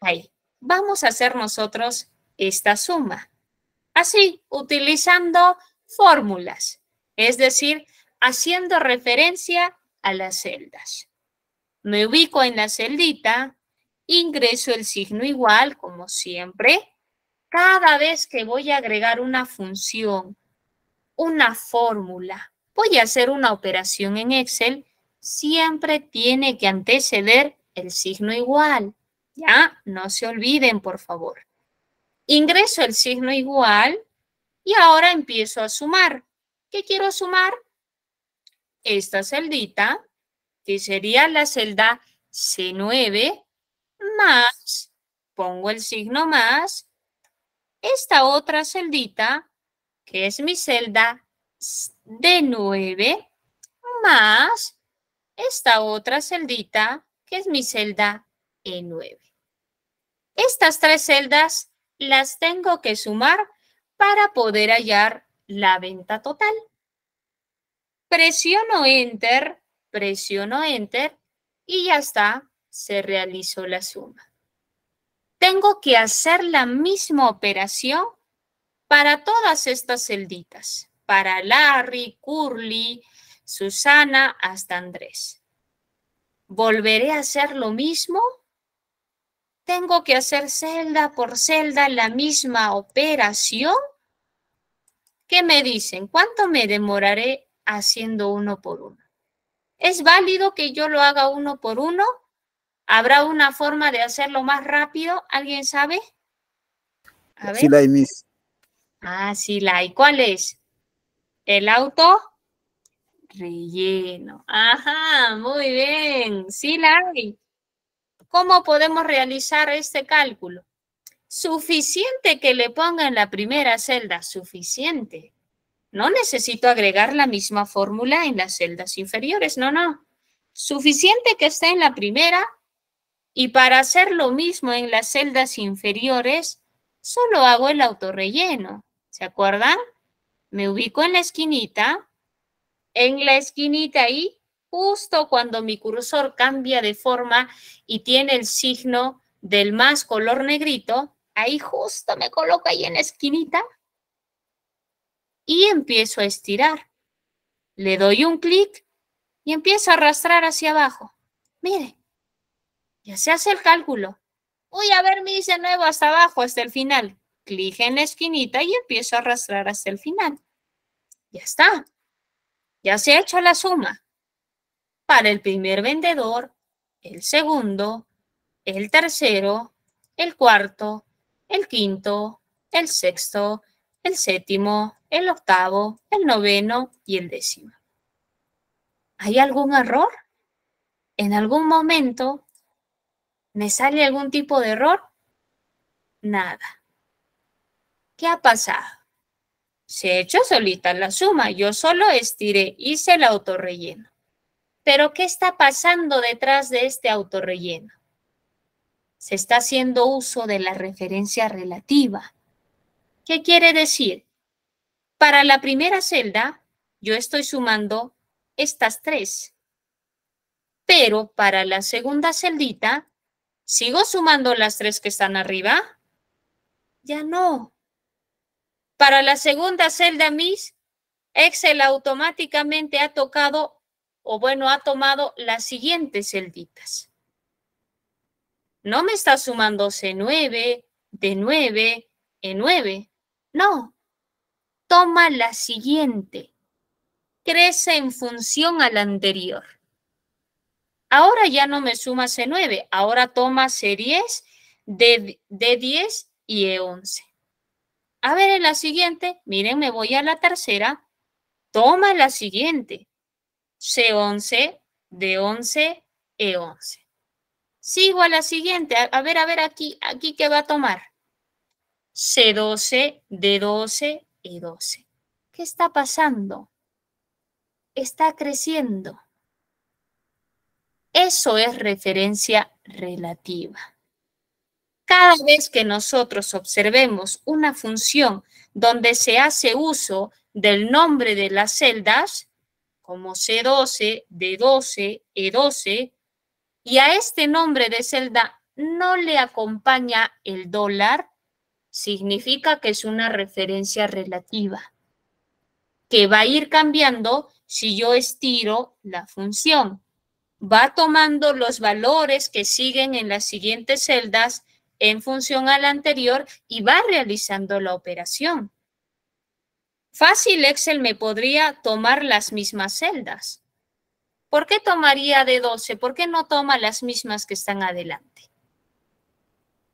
Ahí. Vamos a hacer nosotros esta suma. Así, utilizando fórmulas, es decir, haciendo referencia a las celdas. Me ubico en la celdita, ingreso el signo igual, como siempre. Cada vez que voy a agregar una función, una fórmula, voy a hacer una operación en Excel, siempre tiene que anteceder el signo igual. ¿Ya? No se olviden, por favor. Ingreso el signo igual y ahora empiezo a sumar. ¿Qué quiero sumar? Esta celdita, que sería la celda C9, más, pongo el signo más, esta otra celdita, que es mi celda D9, más esta otra celdita, que es mi celda E9. Estas tres celdas las tengo que sumar para poder hallar la venta total. Presiono Enter y ya está, se realizó la suma. Tengo que hacer la misma operación para todas estas celditas, para Larry, Curly, Susana, hasta Andrés. ¿Volveré a hacer lo mismo? ¿Tengo que hacer celda por celda la misma operación? ¿Qué me dicen? ¿Cuánto me demoraré haciendo uno por uno? ¿Es válido que yo lo haga uno por uno? ¿Habrá una forma de hacerlo más rápido? ¿Alguien sabe? A ver. Sí la hay, Miss. Ah, sí la hay. ¿Cuál es? ¿El auto? Relleno. Ajá, muy bien. Sí la hay. ¿Cómo podemos realizar este cálculo? Suficiente que le ponga en la primera celda, suficiente. No necesito agregar la misma fórmula en las celdas inferiores, no. Suficiente que esté en la primera y para hacer lo mismo en las celdas inferiores, solo hago el autorrelleno. ¿Se acuerdan? Me ubico en la esquinita ahí, justo cuando mi cursor cambia de forma y tiene el signo del más color negrito, ahí justo me coloco ahí en la esquinita y empiezo a estirar. Le doy un clic y empiezo a arrastrar hacia abajo. Mire, ya se hace el cálculo. Uy, a ver, me dice nuevo hasta abajo, hasta el final. Clic en la esquinita y empiezo a arrastrar hasta el final. Ya está. Ya se ha hecho la suma. Para el primer vendedor, el segundo, el tercero, el cuarto, el quinto, el sexto, el séptimo, el octavo, el noveno y el décimo. ¿Hay algún error? ¿En algún momento me sale algún tipo de error? Nada. ¿Qué ha pasado? Se ha hecho solita la suma. Yo solo estiré, hice el autorrelleno. Pero ¿qué está pasando detrás de este autorrelleno? Se está haciendo uso de la referencia relativa. ¿Qué quiere decir? Para la primera celda, yo estoy sumando estas tres. Pero para la segunda celdita, ¿sigo sumando las tres que están arriba? Ya no. Para la segunda celda, Miss, Excel automáticamente ha tocado, o bueno, ha tomado las siguientes celditas. No me está sumando C9, D9, E9. No. Toma la siguiente. Crece en función a la anterior. Ahora ya no me suma C9. Ahora toma C10, D10 y E11. A ver, en la siguiente, miren, me voy a la tercera. Toma la siguiente. C11, D11, E11. Sigo a la siguiente. A ver, aquí ¿qué va a tomar? C12, D12, E12. ¿Qué está pasando? Está creciendo. Eso es referencia relativa. Cada vez que nosotros observemos una función donde se hace uso del nombre de las celdas, como C12, D12, E12, y a este nombre de celda no le acompaña el dólar, significa que es una referencia relativa, que va a ir cambiando si yo estiro la función. Va tomando los valores que siguen en las siguientes celdas en función a la anterior y va realizando la operación. Fácil Excel me podría tomar las mismas celdas. ¿Por qué tomaría de 12? ¿Por qué no toma las mismas que están adelante?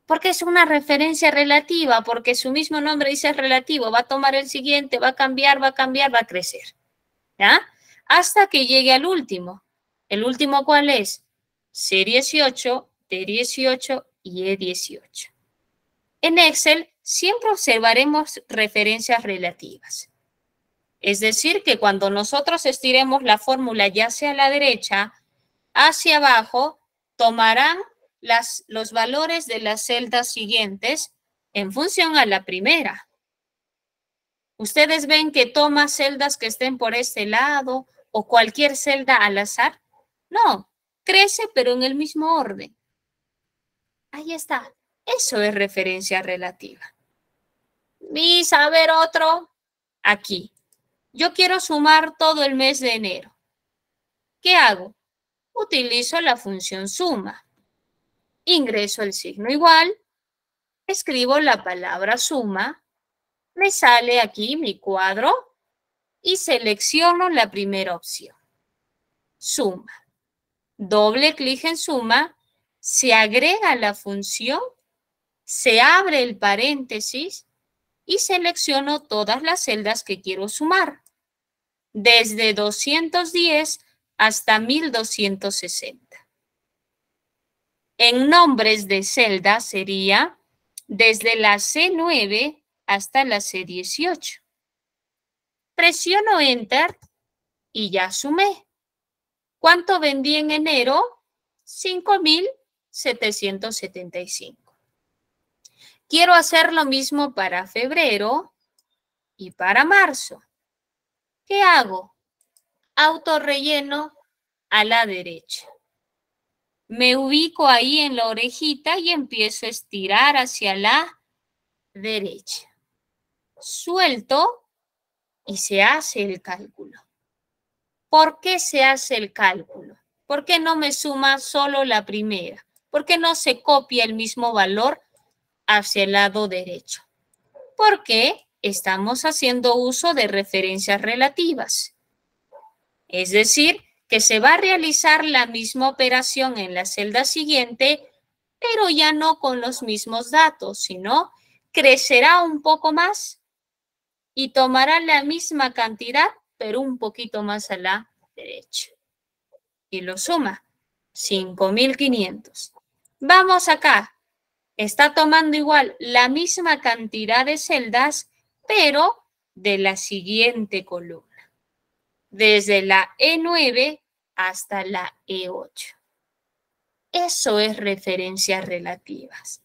Porque es una referencia relativa, porque su mismo nombre dice relativo. Va a tomar el siguiente, va a cambiar, va a crecer. ¿Ya? Hasta que llegue al último. ¿El último cuál es? C18, D18 y E18. En Excel siempre observaremos referencias relativas. Es decir, que cuando nosotros estiremos la fórmula ya sea a la derecha, hacia abajo, tomarán los valores de las celdas siguientes en función a la primera. ¿Ustedes ven que toma celdas que estén por este lado o cualquier celda al azar? No, crece pero en el mismo orden. Ahí está. Eso es referencia relativa. Mis, a ver otro. Aquí. Yo quiero sumar todo el mes de enero. ¿Qué hago? Utilizo la función suma. Ingreso el signo igual. Escribo la palabra suma. Me sale aquí mi cuadro y selecciono la primera opción. Suma. Doble clic en suma. Se agrega la función. Se abre el paréntesis y selecciono todas las celdas que quiero sumar, desde 210 hasta 1260. En nombres de celda sería desde la C9 hasta la C18. Presiono Enter y ya sumé. ¿Cuánto vendí en enero? 5,775. Quiero hacer lo mismo para febrero y para marzo. ¿Qué hago? Autorrelleno a la derecha. Me ubico ahí en la orejita y empiezo a estirar hacia la derecha. Suelto y se hace el cálculo. ¿Por qué se hace el cálculo? ¿Por qué no me suma solo la primera? ¿Por qué no se copia el mismo valor hacia el lado derecho? Porque estamos haciendo uso de referencias relativas. Es decir, que se va a realizar la misma operación en la celda siguiente, pero ya no con los mismos datos, sino crecerá un poco más y tomará la misma cantidad, pero un poquito más a la derecha. Y lo suma, 5,500. Vamos acá. Está tomando igual la misma cantidad de celdas, pero de la siguiente columna. Desde la E9 hasta la E8. Eso es referencias relativas.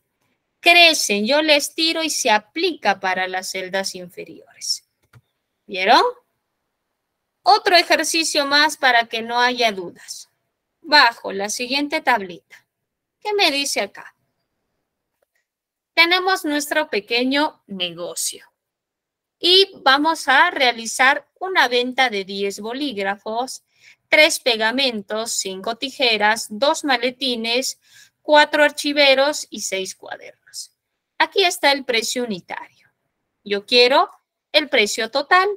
Crecen, yo les tiro y se aplica para las celdas inferiores. ¿Vieron? Otro ejercicio más para que no haya dudas. Bajo la siguiente tablita. ¿Qué me dice acá? Tenemos nuestro pequeño negocio. Y vamos a realizar una venta de 10 bolígrafos, 3 pegamentos, 5 tijeras, 2 maletines, 4 archiveros y 6 cuadernos. Aquí está el precio unitario. Yo quiero el precio total.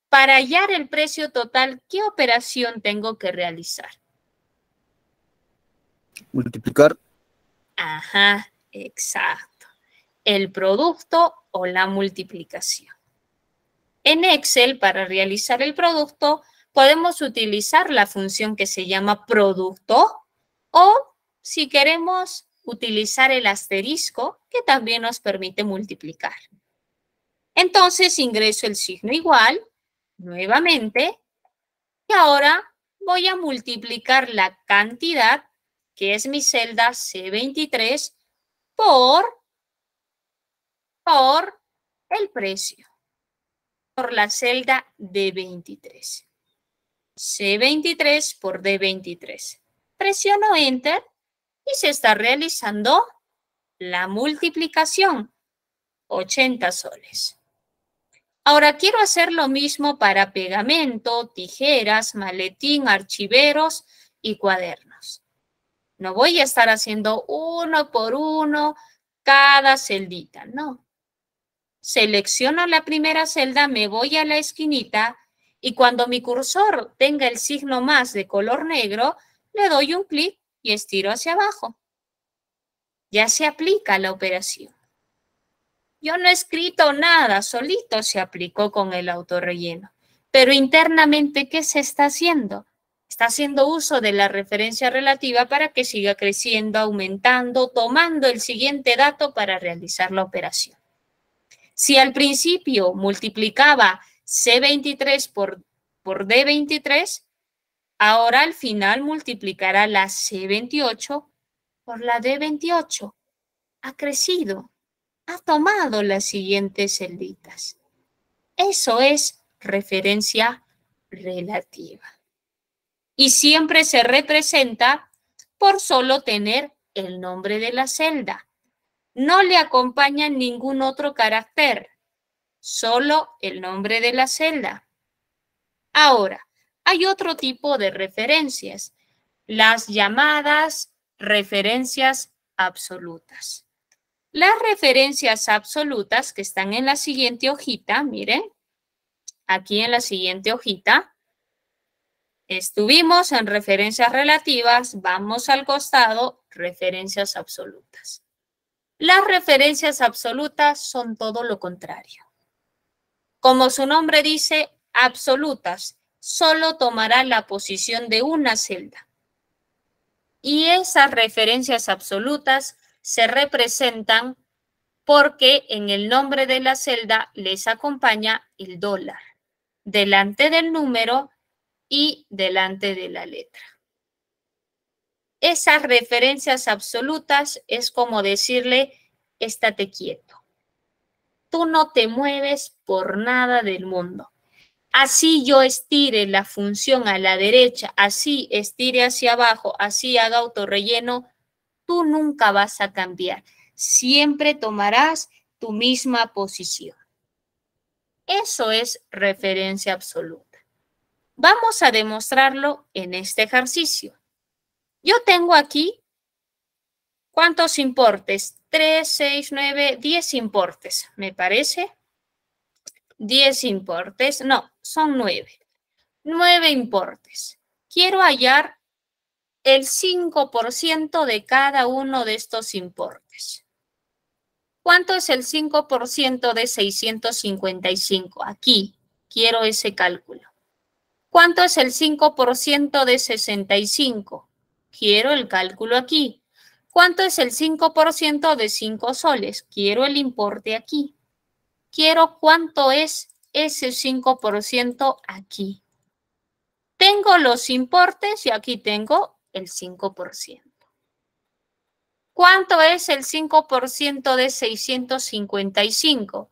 Para hallar el precio total, ¿qué operación tengo que realizar? Multiplicar. Ajá, exacto. El producto o la multiplicación. En Excel, para realizar el producto, podemos utilizar la función que se llama producto o, si queremos, utilizar el asterisco, que también nos permite multiplicar. Entonces, ingreso el signo igual, nuevamente, y ahora voy a multiplicar la cantidad, que es mi celda C23, por el precio. Por la celda D23. C23 por D23. Presiono Enter y se está realizando la multiplicación, 80 soles. Ahora quiero hacer lo mismo para pegamento, tijeras, maletín, archiveros y cuadernos. No voy a estar haciendo uno por uno cada celdita, no. Selecciono la primera celda, me voy a la esquinita y cuando mi cursor tenga el signo más de color negro, le doy un clic y estiro hacia abajo. Ya se aplica la operación. Yo no he escrito nada, solito se aplicó con el autorrelleno. Pero internamente, ¿qué se está haciendo? Está haciendo uso de la referencia relativa para que siga creciendo, aumentando, tomando el siguiente dato para realizar la operación. Si al principio multiplicaba C23 por D23, ahora al final multiplicará la C28 por la D28. Ha crecido. Ha tomado las siguientes celditas. Eso es referencia relativa. Y siempre se representa por solo tener el nombre de la celda. No le acompaña ningún otro carácter, solo el nombre de la celda. Ahora, hay otro tipo de referencias, las llamadas referencias absolutas. Las referencias absolutas que están en la siguiente hojita, miren, aquí en la siguiente hojita, estuvimos en referencias relativas, vamos al costado, referencias absolutas. Las referencias absolutas son todo lo contrario. Como su nombre dice, absolutas, solo tomará la posición de una celda. Y esas referencias absolutas se representan porque en el nombre de la celda les acompaña el dólar, delante del número y delante de la letra. Esas referencias absolutas es como decirle, estate quieto. Tú no te mueves por nada del mundo. Así yo estire la función a la derecha, así estire hacia abajo, así haga autorrelleno, tú nunca vas a cambiar. Siempre tomarás tu misma posición. Eso es referencia absoluta. Vamos a demostrarlo en este ejercicio. Yo tengo aquí, ¿cuántos importes? 3, 6, 9, 10 importes, ¿me parece? 10 importes, no, son 9. 9 importes. Quiero hallar el 5% de cada uno de estos importes. ¿Cuánto es el 5% de 655? Aquí, quiero ese cálculo. ¿Cuánto es el 5% de 65? Quiero el cálculo aquí. ¿Cuánto es el 5% de 5 soles? Quiero el importe aquí. Quiero cuánto es ese 5% aquí. Tengo los importes y aquí tengo el 5%. ¿Cuánto es el 5% de 655?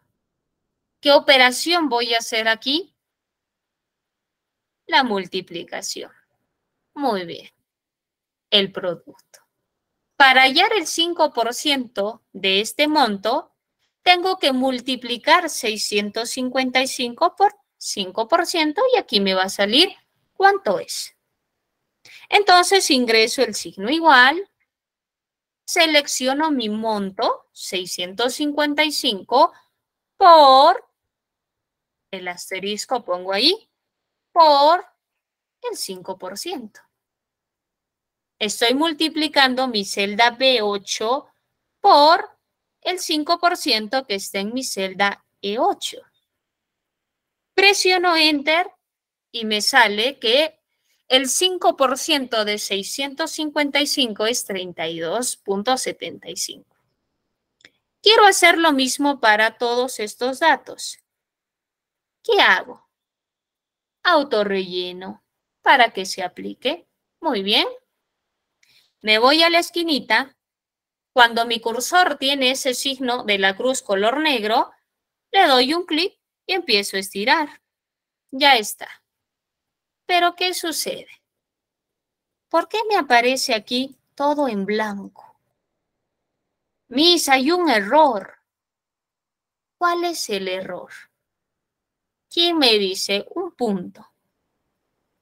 ¿Qué operación voy a hacer aquí? La multiplicación. Muy bien. El producto. Para hallar el 5% de este monto, tengo que multiplicar 655 por 5% y aquí me va a salir ¿cuánto es? Entonces ingreso el signo igual, selecciono mi monto, 655, por, el asterisco pongo ahí, por el 5%. Estoy multiplicando mi celda B8 por el 5% que está en mi celda E8. Presiono Enter y me sale que el 5% de 655 es 32.75. Quiero hacer lo mismo para todos estos datos. ¿Qué hago? Autorrelleno para que se aplique. Muy bien. Me voy a la esquinita. Cuando mi cursor tiene ese signo de la cruz color negro, le doy un clic y empiezo a estirar. Ya está. ¿Pero qué sucede? ¿Por qué me aparece aquí todo en blanco. Miss, hay un error. ¿Cuál es el error? ¿Quién me dice un punto?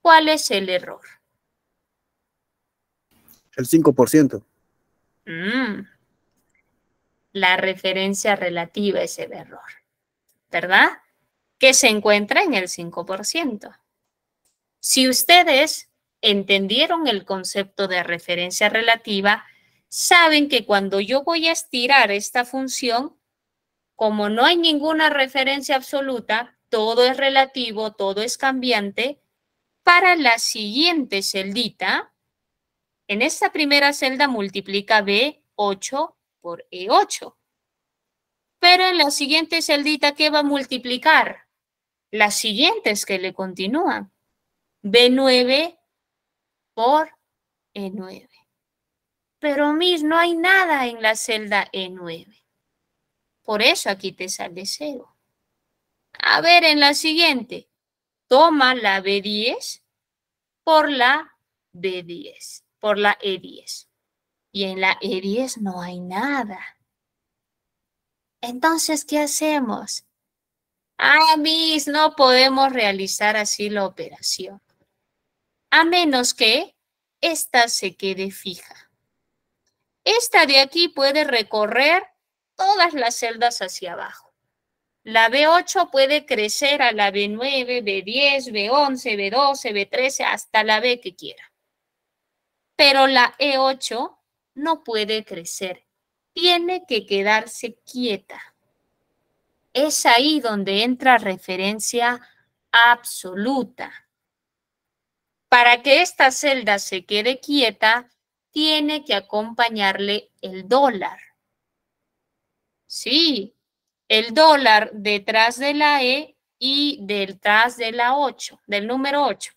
¿Cuál es el error? El 5%. La referencia relativa es el error, ¿verdad? Que se encuentra en el 5%. Si ustedes entendieron el concepto de referencia relativa, saben que cuando yo voy a estirar esta función, como no hay ninguna referencia absoluta, todo es relativo, todo es cambiante, para la siguiente celdita, en esta primera celda multiplica B8 por E8. Pero en la siguiente celdita, ¿qué va a multiplicar? Las siguientes que le continúan. B9 por E9. Pero, Miss, no hay nada en la celda E9. Por eso aquí te sale 0. A ver, en la siguiente, toma la B10 por la B10, por la E10. Y en la E10 no hay nada. Entonces, ¿qué hacemos? Ah, Miss, no podemos realizar así la operación. A menos que esta se quede fija. Esta de aquí puede recorrer todas las celdas hacia abajo. La B8 puede crecer a la B9, B10, B11, B12, B13, hasta la B que quiera. Pero la E8 no puede crecer. Tiene que quedarse quieta. Es ahí donde entra referencia absoluta. Para que esta celda se quede quieta, tiene que acompañarle el dólar. Sí, el dólar detrás de la E y detrás de la 8, del número 8.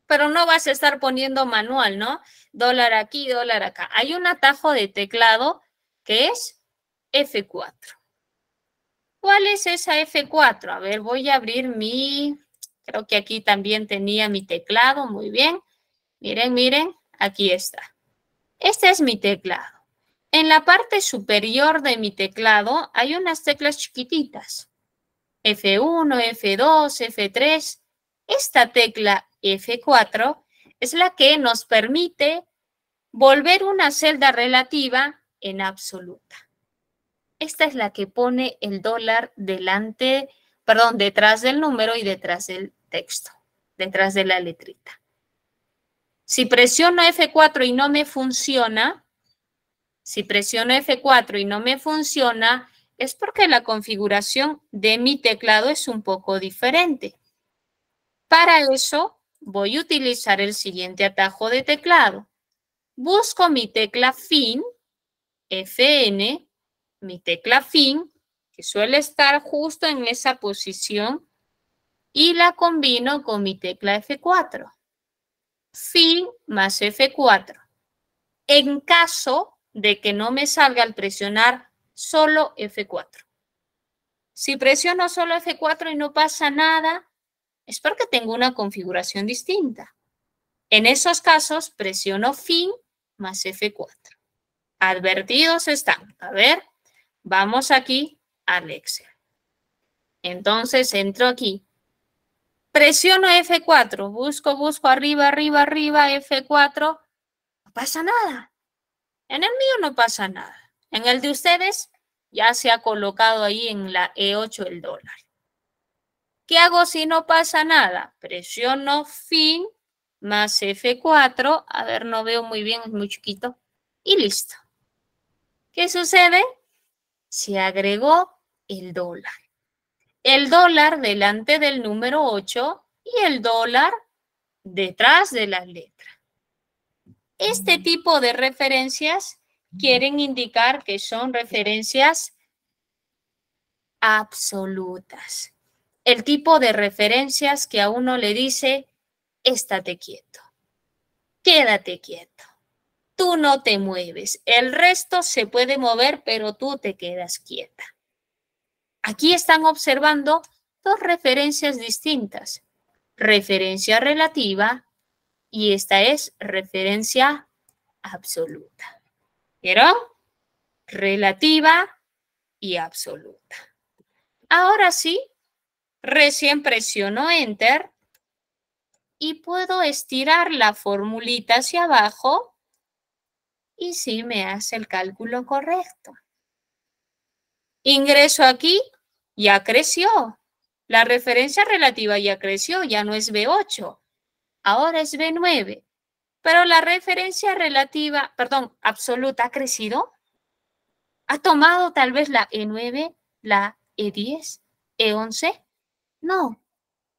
Pero no vas a estar poniendo manual, ¿no? Dólar aquí, dólar acá. Hay un atajo de teclado que es F4. ¿Cuál es esa F4? A ver, voy a abrir creo que aquí también tenía mi teclado, muy bien. Miren, miren, aquí está. Este es mi teclado. En la parte superior de mi teclado hay unas teclas chiquititas. F1, F2, F3. Esta tecla F4 es la que nos permite volver una celda relativa en absoluta. Esta es la que pone el dólar detrás del número y detrás del texto, detrás de la letrita. Si presiono F4 y no me funciona, es porque la configuración de mi teclado es un poco diferente. Para eso voy a utilizar el siguiente atajo de teclado. Busco mi tecla fin, Fn, mi tecla fin, que suele estar justo en esa posición, y la combino con mi tecla F4. Fin más F4. En caso de que no me salga al presionar solo F4. Si presiono solo F4 y no pasa nada, es porque tengo una configuración distinta. En esos casos, presiono fin más F4. Advertidos están. A ver, vamos aquí al Excel. Entonces, entro aquí. Presiono F4, busco arriba, arriba, arriba, F4. No pasa nada. En el mío no pasa nada. En el de ustedes ya se ha colocado ahí en la E8 el dólar. ¿Qué hago si no pasa nada? Presiono fin más F4. A ver, no veo muy bien, es muy chiquito. Y listo. ¿Qué sucede? Se agregó el dólar. El dólar delante del número 8 y el dólar detrás de la letra. Este tipo de referencias quieren indicar que son referencias absolutas. El tipo de referencias que a uno le dice, estate quieto, quédate quieto, tú no te mueves, el resto se puede mover, pero tú te quedas quieta. Aquí están observando dos referencias distintas, referencia relativa y esta es referencia absoluta. ¿Vieron? Relativa y absoluta. Ahora sí, recién presiono Enter y puedo estirar la formulita hacia abajo y sí me hace el cálculo correcto. Ingreso aquí, ya creció. La referencia relativa ya creció, ya no es B8, ahora es B9. Pero la referencia relativa, perdón, absoluta ha crecido. ¿Ha tomado tal vez la E9, la E10, E11? No,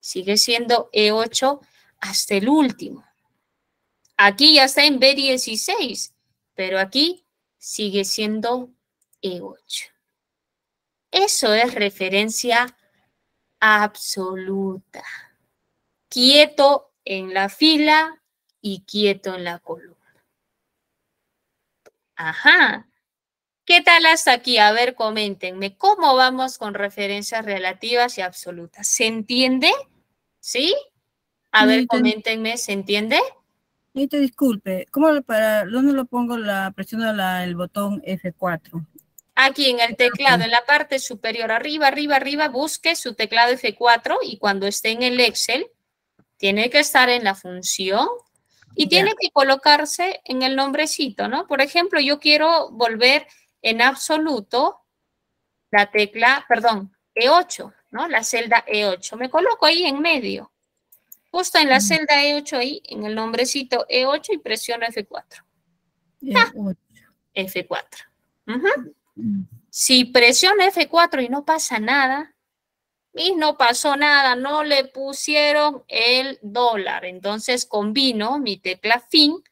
sigue siendo E8 hasta el último. Aquí ya está en B16, pero aquí sigue siendo E8. Eso es referencia absoluta. Quieto en la fila y quieto en la columna. Ajá. ¿Qué tal hasta aquí? A ver, coméntenme. ¿Cómo vamos con referencias relativas y absolutas? ¿Se entiende? ¿Sí? A ver, coméntenme. ¿Se entiende? Te disculpe, ¿dónde lo pongo? Presiono el botón F4. Aquí en el teclado, en la parte superior, arriba, arriba, arriba, busque su teclado F4 y cuando esté en el Excel, tiene que estar en la función y tiene que colocarse en el nombrecito, ¿no? Por ejemplo, yo quiero volver en absoluto la tecla, perdón, E8, ¿no? La celda E8. Me coloco ahí en medio, justo en la celda E8 ahí, en el nombrecito E8 y presiono F4. F4. Si presiono F4 y no pasa nada, y no pasó nada, no le pusieron el dólar. Entonces combino mi tecla fin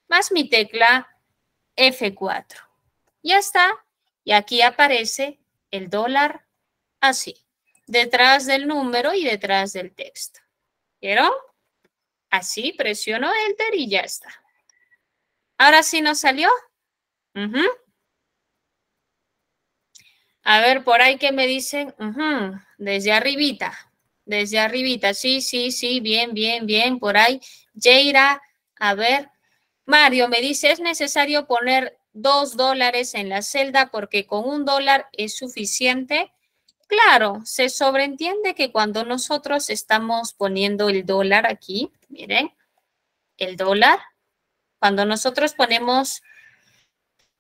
más mi tecla F4. Ya está. Y aquí aparece el dólar así, detrás del número y detrás del texto. ¿Vieron? Así presiono Enter y ya está. Ahora sí nos salió. A ver, por ahí que me dicen, desde arribita, desde arribita, sí, sí, sí, bien, bien, bien, por ahí. Jaira, a ver, Mario me dice, es necesario poner $2 en la celda porque con $1 es suficiente. Claro, se sobreentiende que cuando nosotros estamos poniendo el dólar aquí, miren, el dólar, cuando nosotros ponemos...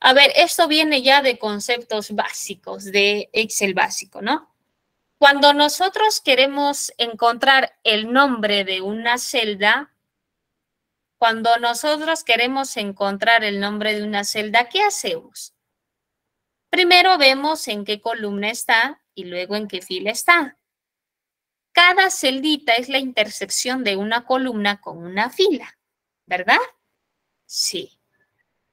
A ver, esto viene ya de conceptos básicos, de Excel básico, ¿no? Cuando nosotros queremos encontrar el nombre de una celda, ¿qué hacemos? Primero vemos en qué columna está y luego en qué fila está. Cada celdita es la intersección de una columna con una fila, ¿verdad? Sí.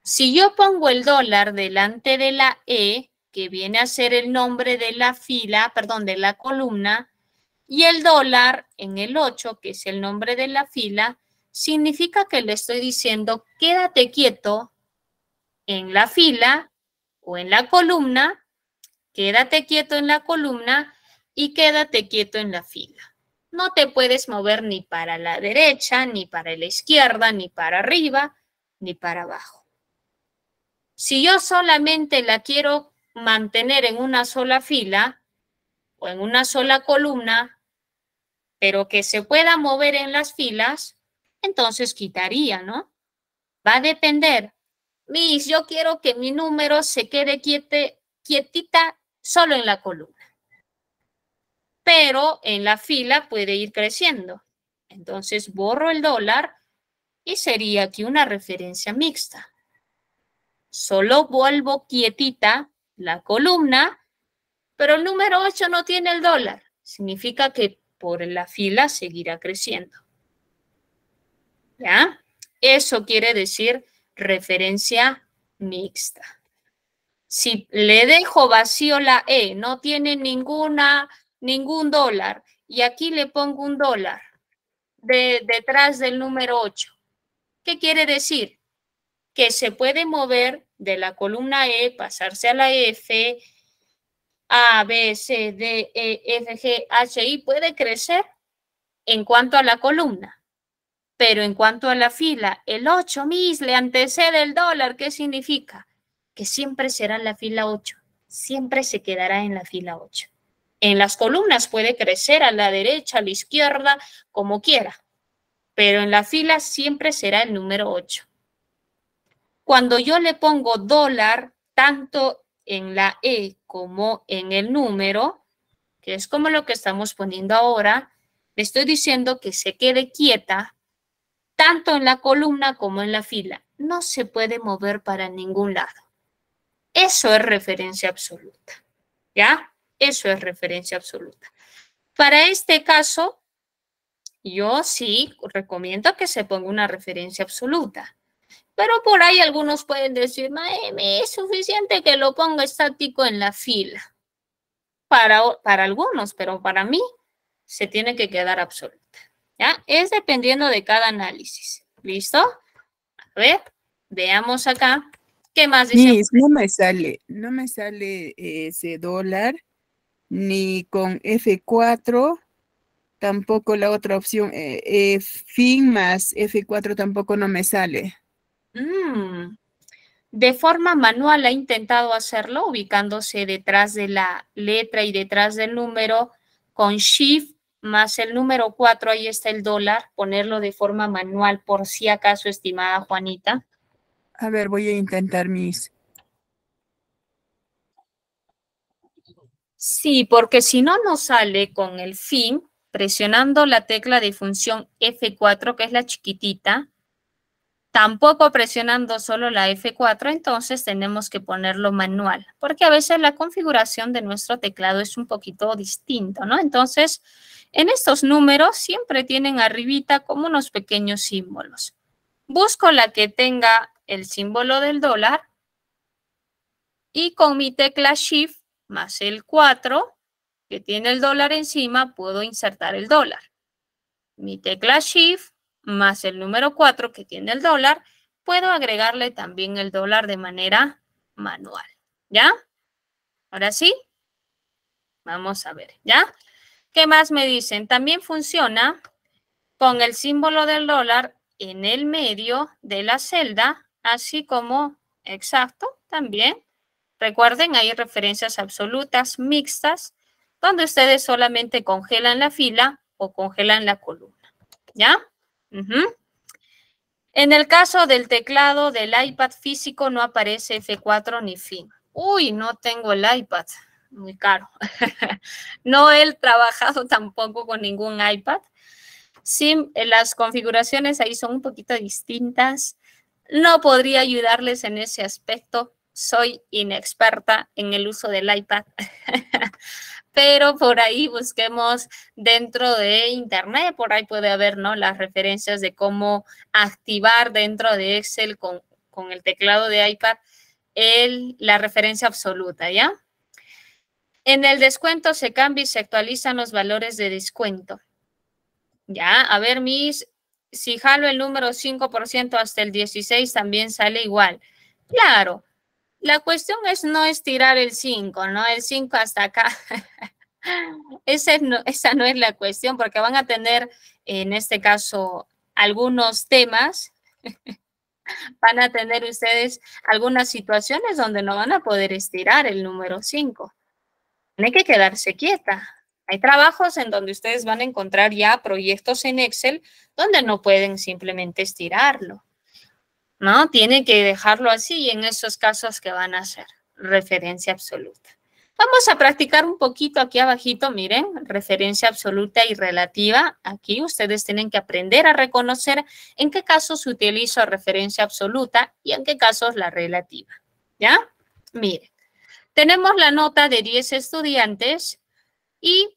Si yo pongo el dólar delante de la E, que viene a ser el nombre de la fila, perdón, de la columna, y el dólar en el 8, que es el nombre de la fila, significa que le estoy diciendo, quédate quieto en la fila o en la columna, quédate quieto en la columna y quédate quieto en la fila. No te puedes mover ni para la derecha, ni para la izquierda, ni para arriba, ni para abajo. Si yo solamente la quiero mantener en una sola fila o en una sola columna, pero que se pueda mover en las filas, entonces quitaría, ¿no? Va a depender. Miss, yo quiero que mi número se quede quietita solo en la columna, pero en la fila puede ir creciendo. Entonces borro el dólar y sería aquí una referencia mixta. Solo vuelvo quietita la columna, pero el número 8 no tiene el dólar. Significa que por la fila seguirá creciendo. ¿Ya? Eso quiere decir referencia mixta. Si le dejo vacío la E, no tiene ningún dólar, y aquí le pongo un dólar detrás del número 8. ¿Qué quiere decir? Que se puede mover de la columna E, pasarse a la F, A, B, C, D, E, F, G, H, I, puede crecer en cuanto a la columna, Pero en cuanto a la fila, el 8, Miss, le antecede el dólar. ¿Qué significa? Que siempre será la fila 8. Siempre se quedará en la fila 8. En las columnas puede crecer a la derecha, a la izquierda, como quiera. Pero en la fila siempre será el número 8. Cuando yo le pongo dólar, tanto en la E como en el número, que es como lo que estamos poniendo ahora, le estoy diciendo que se quede quieta tanto en la columna como en la fila. No se puede mover para ningún lado. Eso es referencia absoluta. ¿Ya? Eso es referencia absoluta. Para este caso, yo sí recomiendo que se ponga una referencia absoluta. Pero por ahí algunos pueden decir, me es suficiente que lo ponga estático en la fila. Para algunos, pero para mí se tiene que quedar absoluta. ¿Ya? Es dependiendo de cada análisis. ¿Listo? A ver, veamos acá. ¿Qué más dice? Miss, no me sale ese dólar, ni con F4, tampoco la otra opción, fin más F4 tampoco no me sale. De forma manual ha intentado hacerlo, ubicándose detrás de la letra y detrás del número, con Shift más el número 4, ahí está el dólar, ponerlo de forma manual, por si acaso, estimada Juanita. A ver, voy a intentar, Miss. Sí, porque si no nos sale con el fin, presionando la tecla de función F4, que es la chiquitita, tampoco presionando solo la F4, entonces tenemos que ponerlo manual, porque a veces la configuración de nuestro teclado es un poquito distinto, ¿no? Entonces, en estos números siempre tienen arribita como unos pequeños símbolos. Busco la que tenga el símbolo del dólar y con mi tecla Shift más el 4, que tiene el dólar encima, puedo insertar el dólar. Mi tecla Shift más el número 4 que tiene el dólar, puedo agregarle también el dólar de manera manual. ¿Ya? Ahora sí, vamos a ver, ¿ya? ¿Qué más me dicen? También funciona con el símbolo del dólar en el medio de la celda, así como, exacto, también. Recuerden, hay referencias absolutas mixtas, donde ustedes solamente congelan la fila o congelan la columna. ¿Ya? En el caso del teclado del iPad físico no aparece F4 ni fin. Uy, no tengo el iPad, muy caro. No he trabajado tampoco con ningún iPad. Sí, las configuraciones ahí son un poquito distintas. No podría ayudarles en ese aspecto. Soy inexperta en el uso del iPad. Pero por ahí busquemos dentro de internet, por ahí puede haber, ¿no?, las referencias de cómo activar dentro de Excel con el teclado de iPad la referencia absoluta, ¿ya? En el descuento se cambia y se actualizan los valores de descuento. Ya, a ver, si jalo el número 5% hasta el 16 también sale igual. Claro, la cuestión es no estirar el 5, ¿no? El 5 hasta acá. Esa no es la cuestión, porque van a tener, en este caso, algunos temas. Van a tener ustedes algunas situaciones donde no van a poder estirar el número 5. Tiene que quedarse quieta. Hay trabajos en donde ustedes van a encontrar ya proyectos en Excel donde no pueden simplemente estirarlo, ¿no? Tienen que dejarlo así y en esos casos que van a hacer referencia absoluta. Vamos a practicar un poquito aquí abajito, miren, referencia absoluta y relativa. Aquí ustedes tienen que aprender a reconocer en qué casos utilizo referencia absoluta y en qué casos la relativa, ¿ya? Miren, tenemos la nota de 10 estudiantes y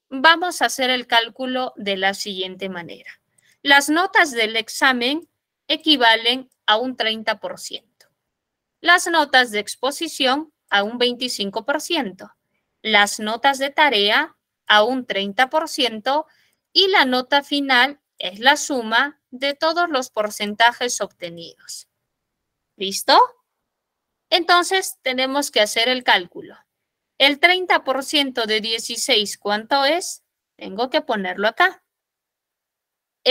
vamos a hacer el cálculo de la siguiente manera. Las notas del examen equivalen a un 30%. Las notas de exposición a un 25%. Las notas de tarea a un 30% y la nota final es la suma de todos los porcentajes obtenidos. ¿Listo? Entonces tenemos que hacer el cálculo. El 30% de 16, ¿cuánto es? Tengo que ponerlo acá.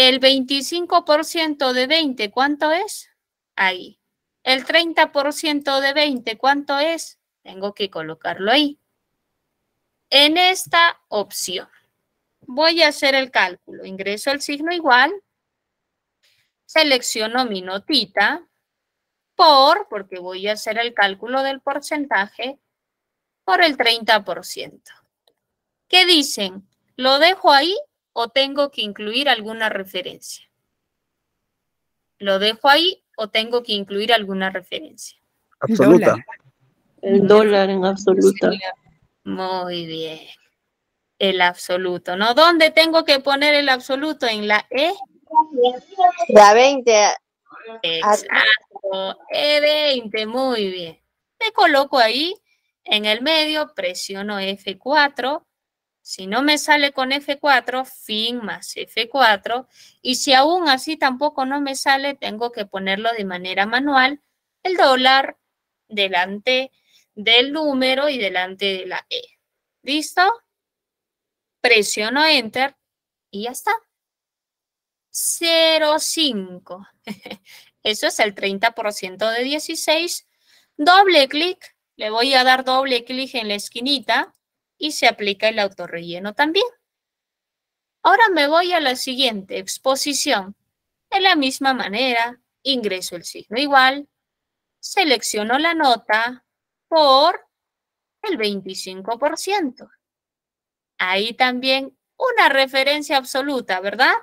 El 25% de 20, ¿cuánto es? Ahí. El 30% de 20, ¿cuánto es? Tengo que colocarlo ahí. En esta opción. Voy a hacer el cálculo. Ingreso el signo igual. Selecciono mi notita. Porque voy a hacer el cálculo del porcentaje por el 30%. ¿Qué dicen? ¿Lo dejo ahí o tengo que incluir alguna referencia? ¿Lo dejo ahí o tengo que incluir alguna referencia? Absoluta. El dólar en absoluta. Muy bien. El absoluto, ¿no? ¿Dónde tengo que poner el absoluto? ¿En la E? La 20. Exacto. E20, muy bien. Me coloco ahí en el medio, presiono F4. Si no me sale con F4, fin más F4. Y si aún así tampoco no me sale, tengo que ponerlo de manera manual, el dólar delante del número y delante de la E. ¿Listo? Presiono Enter y ya está. 0,5. Eso es el 30% de 16. Doble clic. Le voy a dar doble clic en la esquinita y se aplica el autorrelleno también. Ahora me voy a la siguiente exposición. De la misma manera, ingreso el signo igual, selecciono la nota por el 25%. Ahí también una referencia absoluta, ¿verdad?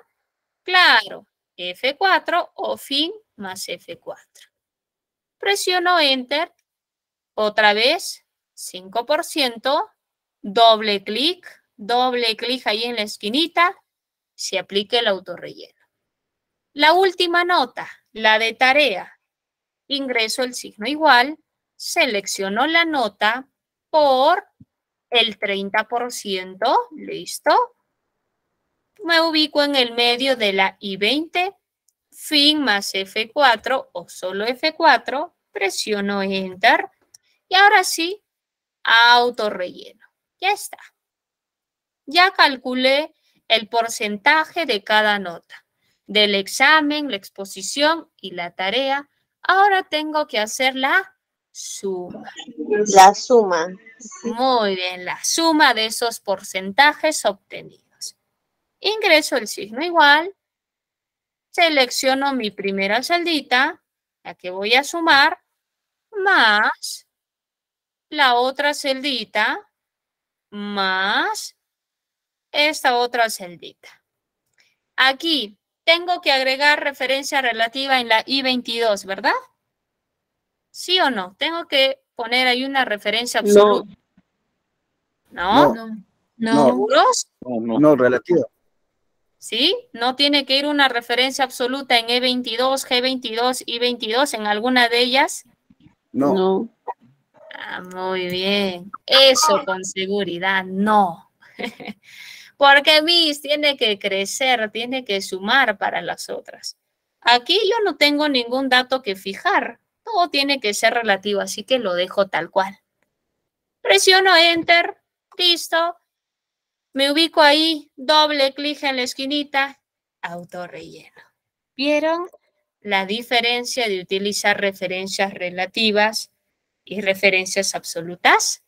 Claro, F4 o fin más F4. Presiono Enter, otra vez, 5%, doble clic ahí en la esquinita, se aplica el autorrelleno. La última nota, la de tarea, ingreso el signo igual, selecciono la nota por el 30%, ¿listo? Me ubico en el medio de la I20, fin más F4 o solo F4, presiono Enter y ahora sí, autorrelleno. Ya está. Ya calculé el porcentaje de cada nota, del examen, la exposición y la tarea. Ahora tengo que hacer la suma. La suma. Muy bien, la suma de esos porcentajes obtenidos. Ingreso el signo igual, selecciono mi primera celdita, la que voy a sumar, más la otra celdita, más esta otra celdita. Aquí tengo que agregar referencia relativa en la I22, ¿verdad? ¿Sí o no? Tengo que poner ahí una referencia absoluta. ¿No? No. ¿Seguros? No, relativa. ¿Sí? ¿No tiene que ir una referencia absoluta en E22, G22, I22 en alguna de ellas? No. Ah, muy bien. Eso con seguridad, no. Porque Miss tiene que crecer, tiene que sumar para las otras. Aquí yo no tengo ningún dato que fijar. Todo tiene que ser relativo, así que lo dejo tal cual. Presiono Enter, listo. Me ubico ahí, doble clic en la esquinita, autorrelleno. ¿Vieron la diferencia de utilizar referencias relativas y referencias absolutas?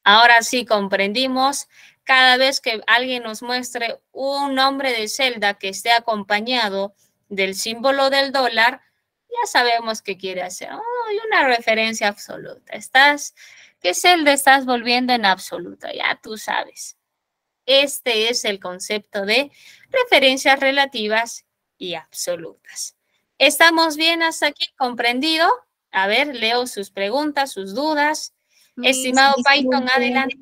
Ahora sí comprendimos. Cada vez que alguien nos muestre un nombre de celda que esté acompañado del símbolo del dólar, ya sabemos qué quiere hacer. Oh, y una referencia absoluta. ¿Qué celda estás volviendo en absoluta? Ya tú sabes. Este es el concepto de referencias relativas y absolutas. ¿Estamos bien hasta aquí? ¿Comprendido? A ver, leo sus preguntas, sus dudas. Estimado Python, adelante.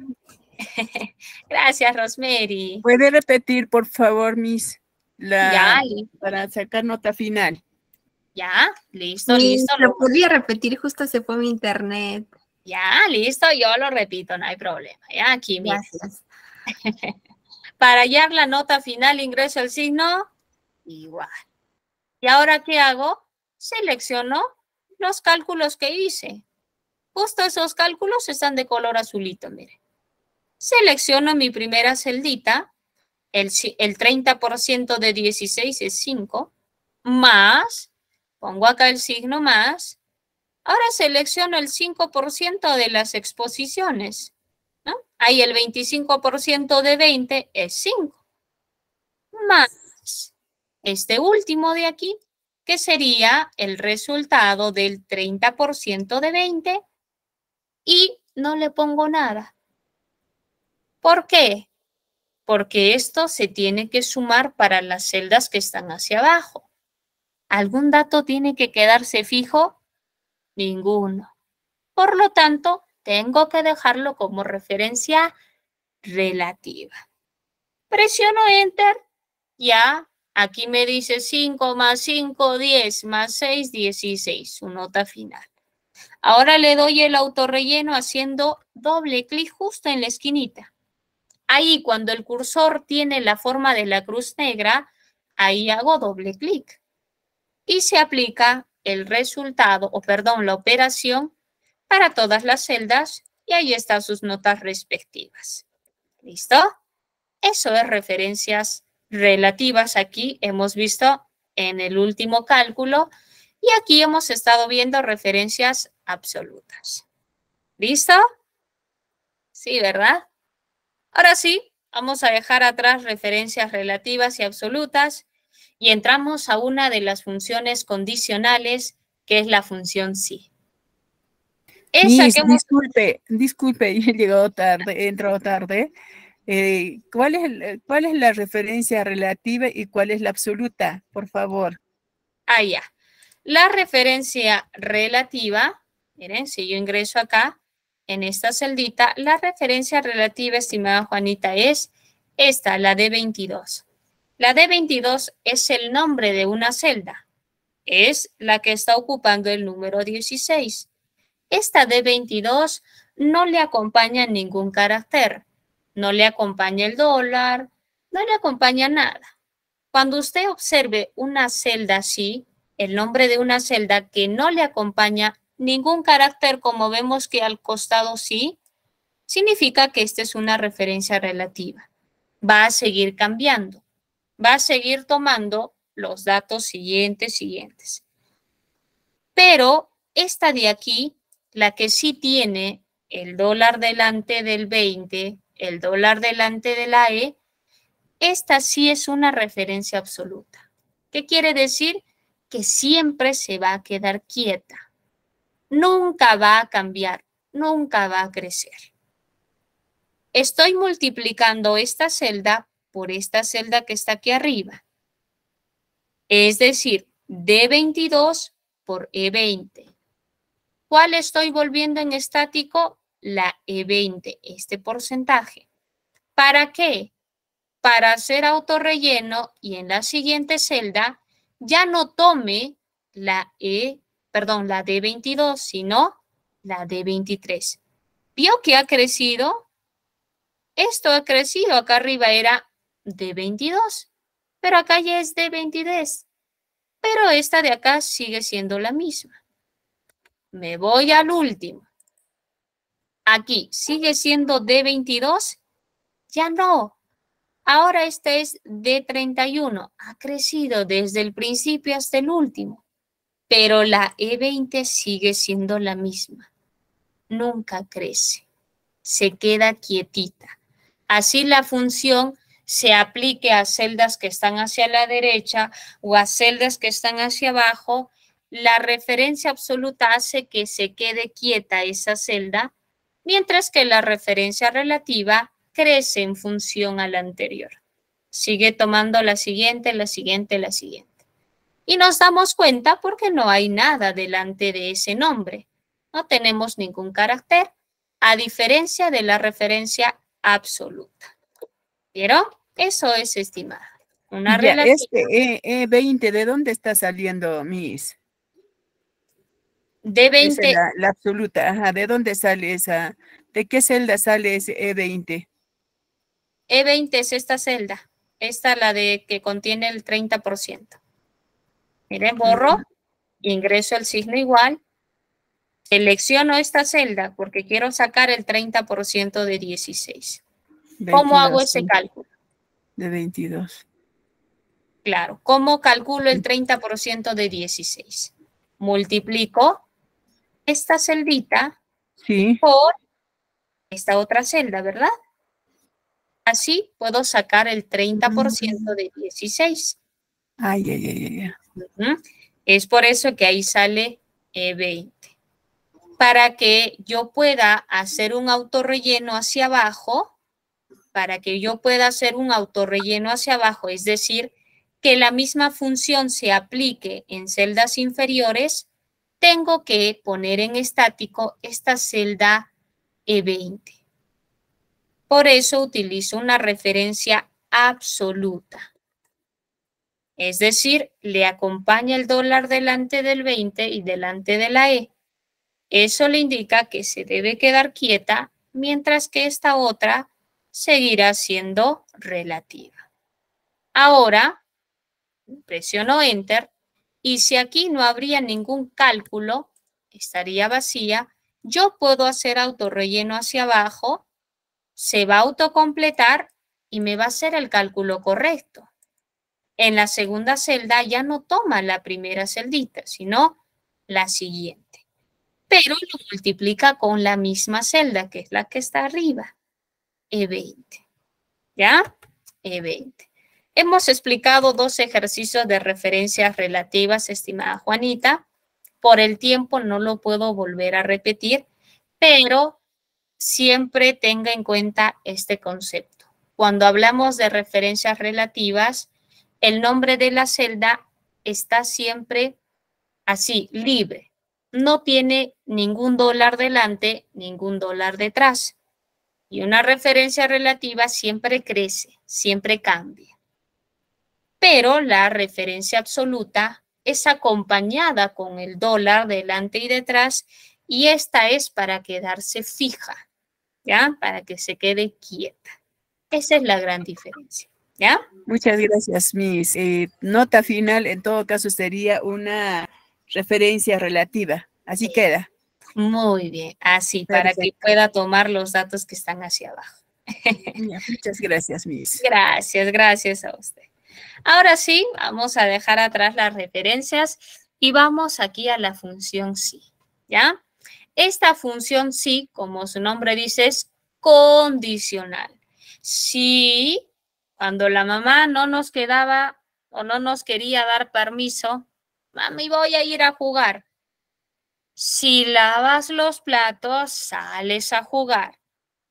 Gracias, Rosemary. ¿Puede repetir, por favor, Miss, Ya, para sacar nota final? ya, listo, listo. Lo podía repetir, justo se fue mi internet. Ya, listo, yo lo repito, no hay problema. Ya, aquí, mira. Gracias. Para hallar la nota final, ingreso el signo igual. ¿Y ahora qué hago? Selecciono los cálculos que hice. Justo esos cálculos están de color azulito, miren. Selecciono mi primera celdita, el 30% de 16 es 5, más, pongo acá el signo más, ahora selecciono el 5% de las exposiciones, ¿no? Ahí el 25% de 20 es 5, más este último de aquí, que sería el resultado del 30% de 20, y no le pongo nada. ¿Por qué? Porque esto se tiene que sumar para las celdas que están hacia abajo. ¿Algún dato tiene que quedarse fijo? Ninguno. Por lo tanto, tengo que dejarlo como referencia relativa. Presiono Enter, ya, aquí me dice 5 más 5, 10, más 6, 16, su nota final. Ahora le doy el autorrelleno haciendo doble clic justo en la esquinita. Ahí, cuando el cursor tiene la forma de la cruz negra, ahí hago doble clic. Y se aplica el resultado, o perdón, la operación para todas las celdas, y ahí están sus notas respectivas. ¿Listo? Eso es referencias relativas. Aquí hemos visto en el último cálculo, y aquí hemos estado viendo referencias absolutas. ¿Listo? Sí, ¿verdad? Ahora sí, vamos a dejar atrás referencias relativas y absolutas y entramos a una de las funciones condicionales, que es la función sí. Miss, disculpe, he llegado tarde, he entrado tarde. ¿Cuál es la referencia relativa y cuál es la absoluta? Por favor. Ah, ya. La referencia relativa, miren, si yo ingreso acá, en esta celdita, la referencia relativa, estimada Juanita, es esta, la D22. La D22 es el nombre de una celda. Es la que está ocupando el número 16. Esta D22 no le acompaña ningún carácter. No le acompaña el dólar, no le acompaña nada. Cuando usted observe una celda así, el nombre de una celda que no le acompaña ningún carácter, como vemos que al costado sí, significa que esta es una referencia relativa. Va a seguir cambiando. Va a seguir tomando los datos siguientes. Pero esta de aquí, la que sí tiene el dólar delante del 20, el dólar delante de la E, esta sí es una referencia absoluta. ¿Qué quiere decir? Que siempre se va a quedar quieta. Nunca va a cambiar, nunca va a crecer. Estoy multiplicando esta celda por esta celda que está aquí arriba. Es decir, D22 por E20. ¿Cuál estoy volviendo en estático? La E20, este porcentaje. ¿Para qué? Para hacer autorrelleno y en la siguiente celda ya no tome la D22, sino la D23. ¿Vio que ha crecido? Esto ha crecido. Acá arriba era D22, pero acá ya es D23. Pero esta de acá sigue siendo la misma. Me voy al último. Aquí, ¿sigue siendo D22? Ya no. Ahora este es D31. Ha crecido desde el principio hasta el último. Pero la E20 sigue siendo la misma. Nunca crece. Se queda quietita. Así la función se aplique a celdas que están hacia la derecha o a celdas que están hacia abajo. La referencia absoluta hace que se quede quieta esa celda, mientras que la referencia relativa crece en función a la anterior. Sigue tomando la siguiente. Y nos damos cuenta porque no hay nada delante de ese nombre. No tenemos ningún carácter, a diferencia de la referencia absoluta. ¿Vieron? Eso es estimada. Una relativa. Este E20, ¿de dónde está saliendo, Miss? D20. La absoluta, ajá, ¿de dónde sale esa? ¿De qué celda sale ese E20? E20 es esta celda. Esta la de que contiene el 30%. Miren, borro, ingreso el signo igual, selecciono esta celda porque quiero sacar el 30% de 16. ¿Cómo hago ese cálculo? De 22. Claro, ¿cómo calculo el 30% de 16? Multiplico esta celdita Sí. por esta otra celda, ¿verdad? Así puedo sacar el 30% de 16. Ay, ay, ay, ay. Ujú. Es por eso que ahí sale 20. Para que yo pueda hacer un autorrelleno hacia abajo, es decir, que la misma función se aplique en celdas inferiores, tengo que poner en estático esta celda E20. Por eso utilizo una referencia absoluta. Es decir, le acompaña el dólar delante del 20 y delante de la E. Eso le indica que se debe quedar quieta, mientras que esta otra seguirá siendo relativa. Ahora, presiono Enter, y si aquí no habría ningún cálculo, estaría vacía, yo puedo hacer autorrelleno hacia abajo, se va a autocompletar y me va a hacer el cálculo correcto. En la segunda celda ya no toma la primera celdita, sino la siguiente. Pero lo multiplica con la misma celda, que es la que está arriba, E20. ¿Ya? E20. Hemos explicado 2 ejercicios de referencias relativas, estimada Juanita. Por el tiempo no lo puedo volver a repetir, pero siempre tenga en cuenta este concepto. Cuando hablamos de referencias relativas, el nombre de la celda está siempre así, libre. No tiene ningún dólar delante, ningún dólar detrás. Y una referencia relativa siempre crece, siempre cambia. Pero la referencia absoluta es acompañada con el dólar delante y detrás, y esta es para quedarse fija, ¿ya? Para que se quede quieta. Esa es la gran diferencia, ¿ya? Muchas gracias, Miss. Nota final, en todo caso, sería una referencia relativa. Así queda. Muy bien, así, para que Perfecto. pueda tomar los datos que están hacia abajo. Ya, muchas gracias, Miss. Gracias a usted. Ahora sí, vamos a dejar atrás las referencias y vamos aquí a la función sí, ¿ya? Esta función sí, como su nombre dice, es condicional. Si cuando la mamá no nos quedaba o no nos quería dar permiso, mami, voy a ir a jugar. Si lavas los platos, sales a jugar.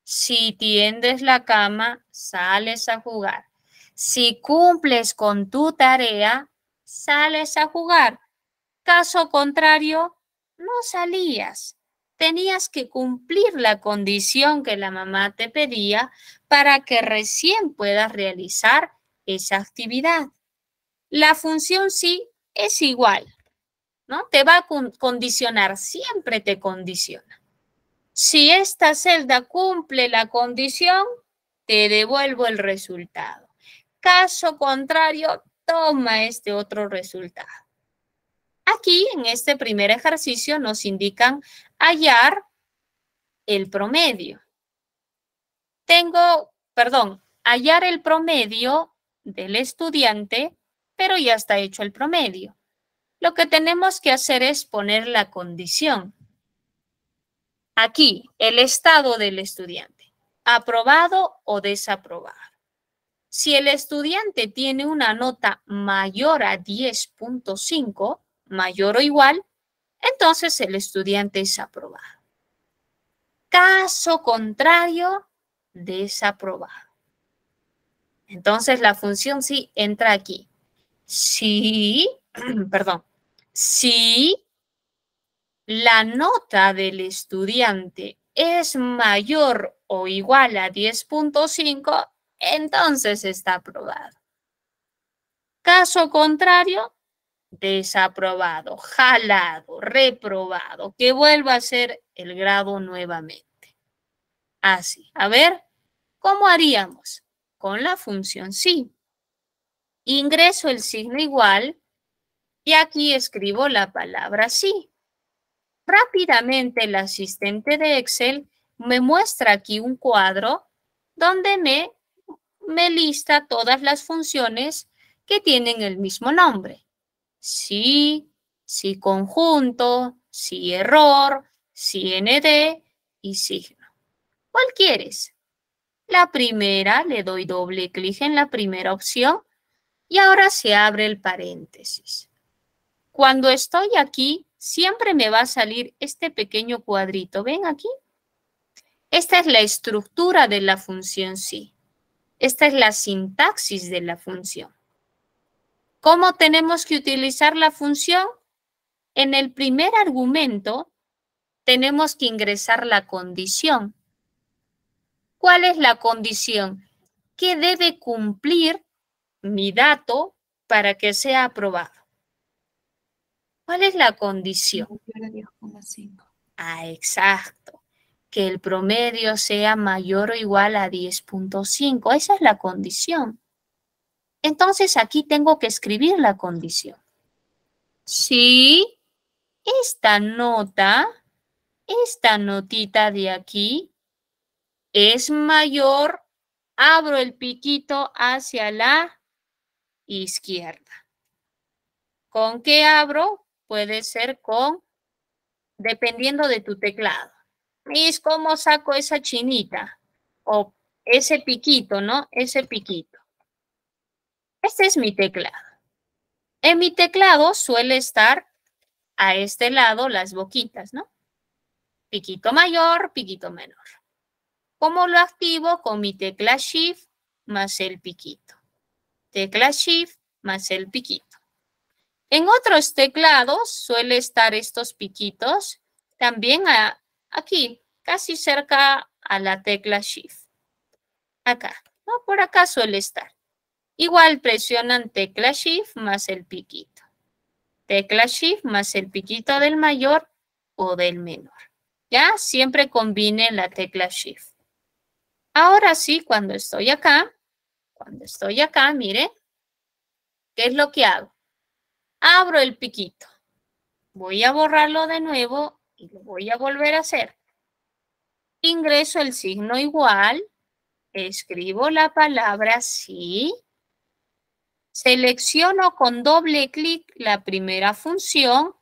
Si tiendes la cama, sales a jugar. Si cumples con tu tarea, sales a jugar. Caso contrario, no salías. Tenías que cumplir la condición que la mamá te pedía para que recién puedas realizar esa actividad. La función sí es igual, ¿no? Te va a condicionar, siempre te condiciona. Si esta celda cumple la condición, te devuelvo el resultado. Caso contrario, toma este otro resultado. Aquí, en este primer ejercicio, nos indican hallar el promedio. Hallar el promedio del estudiante, pero ya está hecho el promedio. Lo que tenemos que hacer es poner la condición. Aquí, el estado del estudiante, aprobado o desaprobado. Si el estudiante tiene una nota mayor a 10.5, mayor o igual, entonces el estudiante es aprobado. Caso contrario, desaprobado. Entonces la función sí entra aquí. Si la nota del estudiante es mayor o igual a 10.5, entonces está aprobado. Caso contrario, desaprobado, jalado, reprobado, que vuelva a ser el grado nuevamente. Así, a ver, ¿cómo haríamos? Con la función sí. Ingreso el signo igual y aquí escribo la palabra sí. Rápidamente el asistente de Excel me muestra aquí un cuadro donde me me lista todas las funciones que tienen el mismo nombre. Sí, sí conjunto, sí error, sí nd y signo. ¿Cuál quieres? La primera, le doy doble clic en la primera opción y ahora se abre el paréntesis. Cuando estoy aquí, siempre me va a salir este pequeño cuadrito. ¿Ven aquí? Esta es la estructura de la función sí. Esta es la sintaxis de la función. ¿Cómo tenemos que utilizar la función? En el primer argumento tenemos que ingresar la condición. ¿Cuál es la condición? ¿Qué debe cumplir mi dato para que sea aprobado? ¿Cuál es la condición? Ah, exacto. Que el promedio sea mayor o igual a 10.5. Esa es la condición. Entonces aquí tengo que escribir la condición. Si esta notita de aquí es mayor, abro el piquito hacia la izquierda. ¿Con qué abro? Puede ser con, dependiendo de tu teclado. ¿Y cómo saco esa chinita? O ese piquito, ¿no? Ese piquito. Este es mi teclado. En mi teclado suele estar a este lado las boquitas, ¿no? Piquito mayor, piquito menor. ¿Cómo lo activo? Con mi tecla Shift más el piquito. Tecla Shift más el piquito. En otros teclados suele estar estos piquitos también aquí, casi cerca a la tecla Shift. Acá, ¿no? Por acá suele estar. Igual presionan tecla Shift más el piquito. Tecla Shift más el piquito del mayor o del menor. ¿Ya? Siempre combinen la tecla Shift. Ahora sí, cuando estoy acá, mire, ¿qué es lo que hago? Abro el piquito. Voy a borrarlo de nuevo y lo voy a volver a hacer. Ingreso el signo igual, escribo la palabra sí, selecciono con doble clic la primera función,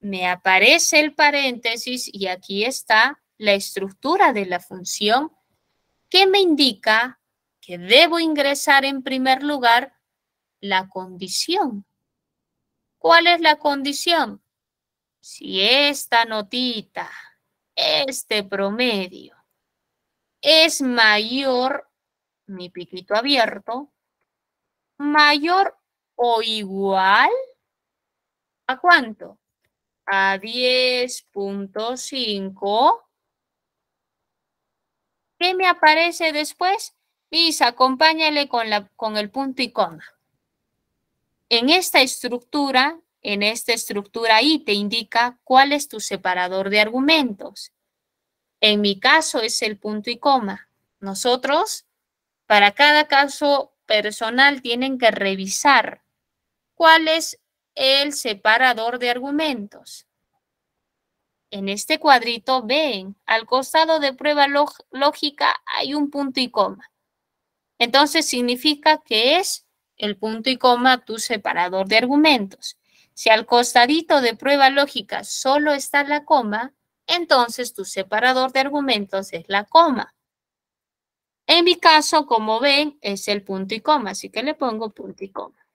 me aparece el paréntesis y aquí está la estructura de la función que me indica que debo ingresar en primer lugar la condición. ¿Cuál es la condición? Si esta notita, este promedio, es mayor, mi piquito abierto, mayor o igual, ¿a cuánto? A 10.5. ¿Qué me aparece después? Miss, acompáñale con el punto y coma. En esta estructura ahí te indica cuál es tu separador de argumentos. En mi caso es el punto y coma. Nosotros, para cada caso personal, tienen que revisar cuál es el separador de argumentos. En este cuadrito ven, al costado de prueba lógica hay un punto y coma. Entonces significa que es el punto y coma tu separador de argumentos. Si al costadito de prueba lógica solo está la coma, entonces tu separador de argumentos es la coma. En mi caso, como ven, es el punto y coma, así que le pongo punto y coma.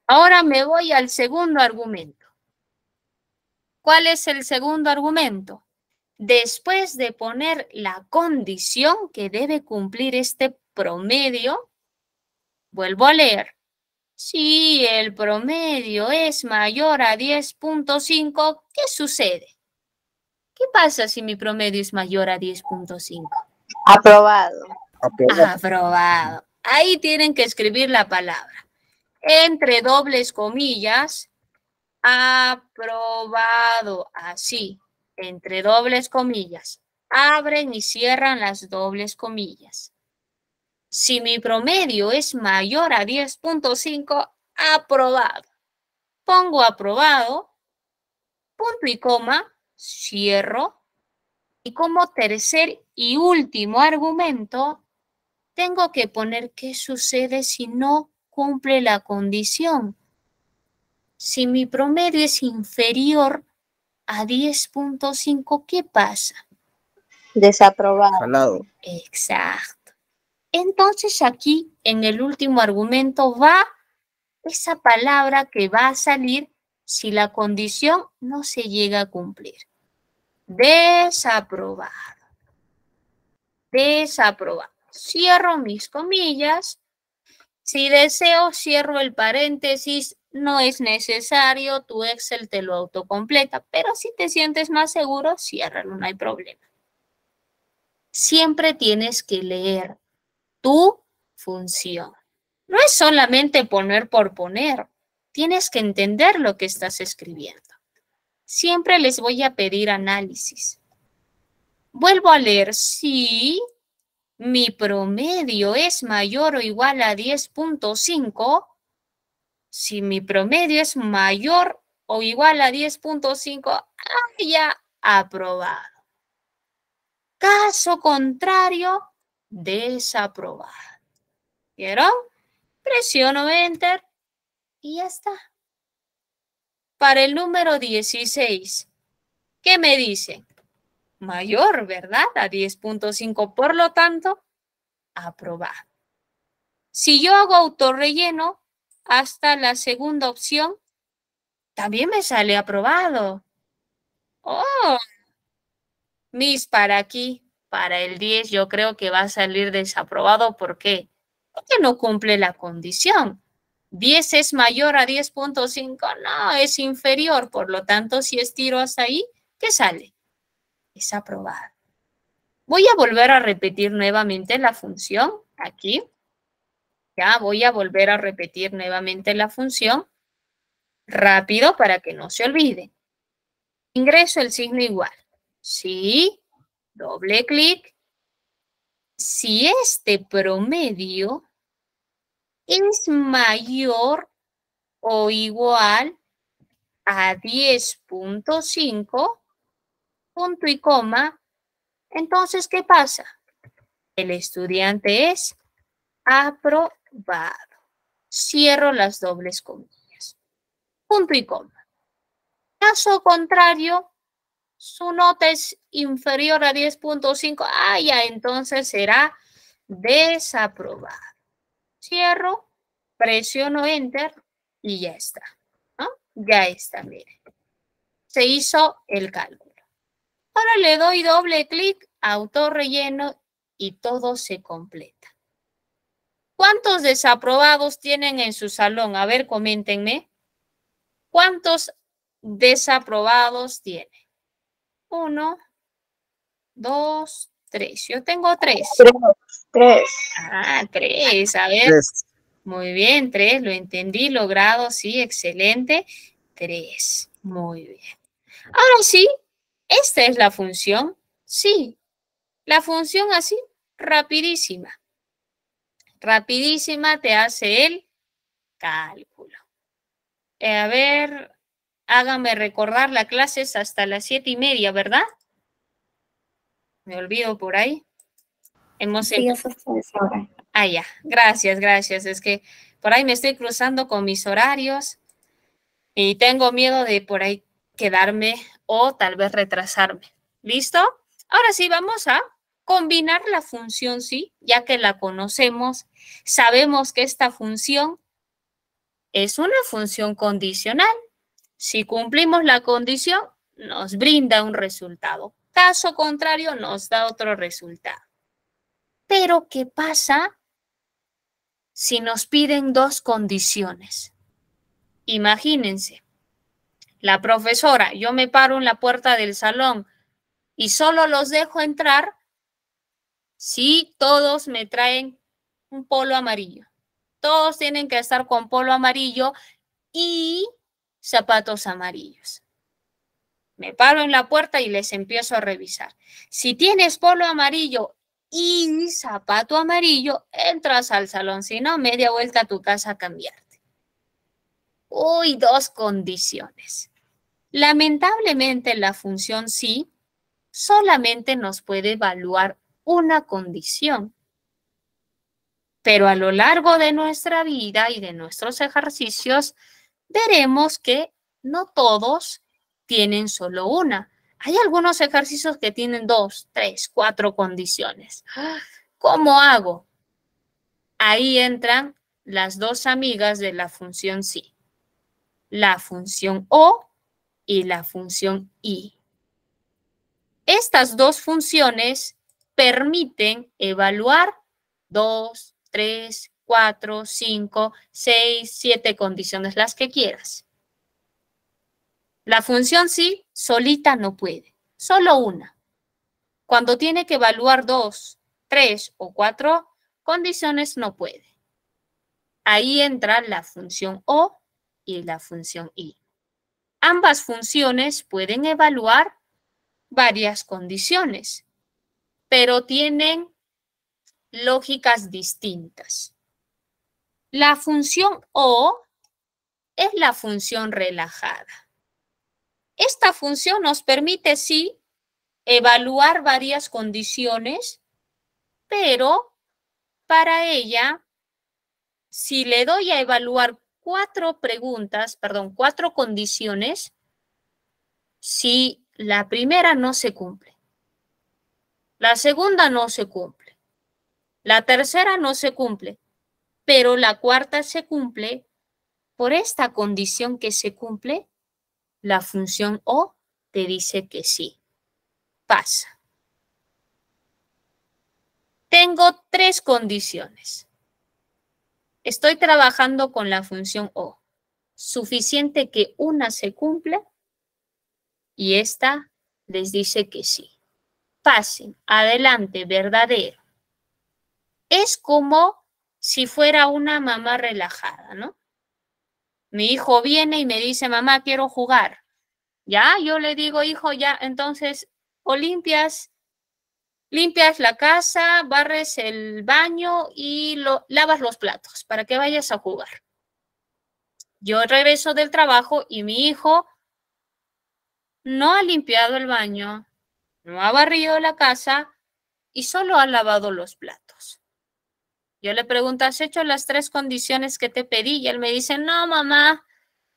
Ahora me voy al segundo argumento. ¿Cuál es el segundo argumento? Después de poner la condición que debe cumplir este promedio, vuelvo a leer. Si el promedio es mayor a 10.5, ¿qué sucede? ¿Qué pasa si mi promedio es mayor a 10.5? Aprobado. Aprobado. Ahí tienen que escribir la palabra. Entre dobles comillas, aprobado. Así, entre dobles comillas. Abren y cierran las dobles comillas. Si mi promedio es mayor a 10.5, aprobado. Pongo aprobado, punto y coma, cierro. Y como tercer y último argumento, tengo que poner qué sucede si no cumple la condición. Si mi promedio es inferior a 10.5, ¿qué pasa? Desaprobado. Jalado. Exacto. Entonces aquí en el último argumento va esa palabra que va a salir si la condición no se llega a cumplir. Desaprobado. Desaprobado. Cierro mis comillas. Si deseo, cierro el paréntesis. No es necesario, tu Excel te lo autocompleta, pero si te sientes más seguro, ciérralo, no hay problema. Siempre tienes que leer tu función. No es solamente poner por poner. Tienes que entender lo que estás escribiendo. Siempre les voy a pedir análisis. Vuelvo a leer. Si mi promedio es mayor o igual a 10.5, si mi promedio es mayor o igual a 10.5, ya aprobado. Caso contrario, desaprobado. ¿Vieron? Presiono Enter y ya está. Para el número 16, ¿qué me dice? Mayor, ¿verdad? A 10.5, por lo tanto, aprobado. Si yo hago autorrelleno hasta la segunda opción, también me sale aprobado. Oh, Miss, para aquí, para el 10, yo creo que va a salir desaprobado. ¿Por qué? Porque no cumple la condición. 10 es mayor a 10.5, no, es inferior. Por lo tanto, si estiro hasta ahí, ¿qué sale? Es aprobado. Voy a volver a repetir nuevamente la función aquí. Ya voy a volver a repetir nuevamente la función. Rápido para que no se olvide. Ingreso el signo igual. Sí, doble clic. Si este promedio es mayor o igual a 10.5, punto y coma, entonces, ¿qué pasa? El estudiante es aprobado. Cierro las dobles comillas. Punto y coma. Caso contrario, su nota es inferior a 10.5. Ya, entonces será desaprobado. Cierro, presiono Enter y ya está. ¿No? Ya está, miren. Se hizo el cálculo. Ahora le doy doble clic, autorrelleno y todo se completa. ¿Cuántos desaprobados tienen en su salón? A ver, coméntenme. ¿Cuántos desaprobados tiene? 1, 2, 3. Yo tengo 3. 3. 3. A ver. 3. Muy bien, 3. Lo entendí, logrado. Sí, excelente. 3. Muy bien. Ahora sí, esta es la función. Sí, la función así, rapidísima. Rapidísima te hace el cálculo. A ver, háganme recordar, la clase es hasta las 7:30, ¿verdad? Me olvido por ahí. Sí, eso es ahora. Ya. Gracias, gracias. Es que por ahí me estoy cruzando con mis horarios y tengo miedo de por ahí quedarme o tal vez retrasarme. ¿Listo? Ahora sí, vamos a combinar la función sí, ya que la conocemos. Sabemos que esta función es una función condicional. Si cumplimos la condición, nos brinda un resultado. Caso contrario, nos da otro resultado. Pero, ¿qué pasa si nos piden dos condiciones? Imagínense, la profesora, yo me paro en la puerta del salón y solo los dejo entrar si todos me traen un polo amarillo. Todos tienen que estar con polo amarillo y zapatos amarillos. Me paro en la puerta y les empiezo a revisar. Si tienes polo amarillo y zapato amarillo, entras al salón. Si no, media vuelta a tu casa a cambiarte. Uy, dos condiciones. Lamentablemente, la función sí solamente nos puede evaluar una condición. Pero a lo largo de nuestra vida y de nuestros ejercicios, veremos que no todos tienen solo una. Hay algunos ejercicios que tienen 2, 3, 4 condiciones. ¿Cómo hago? Ahí entran las dos amigas de la función sí. La función O y la función I. Estas dos funciones permiten evaluar 2, 3, 4, 5, 6, 7 condiciones, las que quieras. La función sí solita no puede, solo una. Cuando tiene que evaluar 2, 3 o 4 condiciones no puede. Ahí entra la función O y la función I. Ambas funciones pueden evaluar varias condiciones, pero tienen lógicas distintas. La función O es la función relajada. Esta función nos permite, sí, evaluar varias condiciones, pero para ella, si le doy a evaluar 4 condiciones, si la primera no se cumple, la segunda no se cumple, la tercera no se cumple, pero la cuarta se cumple, por esta condición que se cumple, la función O te dice que sí, pasa. Tengo 3 condiciones. Estoy trabajando con la función O. Suficiente que una se cumple y esta les dice que sí. Pasen, adelante, verdadero. Es como si fuera una mamá relajada, ¿no? Mi hijo viene y me dice, mamá, quiero jugar. Ya, yo le digo, hijo, ya, entonces, o limpias la casa, barres el baño y lavas los platos para que vayas a jugar. Yo regreso del trabajo y mi hijo no ha limpiado el baño, no ha barrido la casa y solo ha lavado los platos. Yo le pregunto, ¿has hecho las 3 condiciones que te pedí? Y él me dice, no, mamá,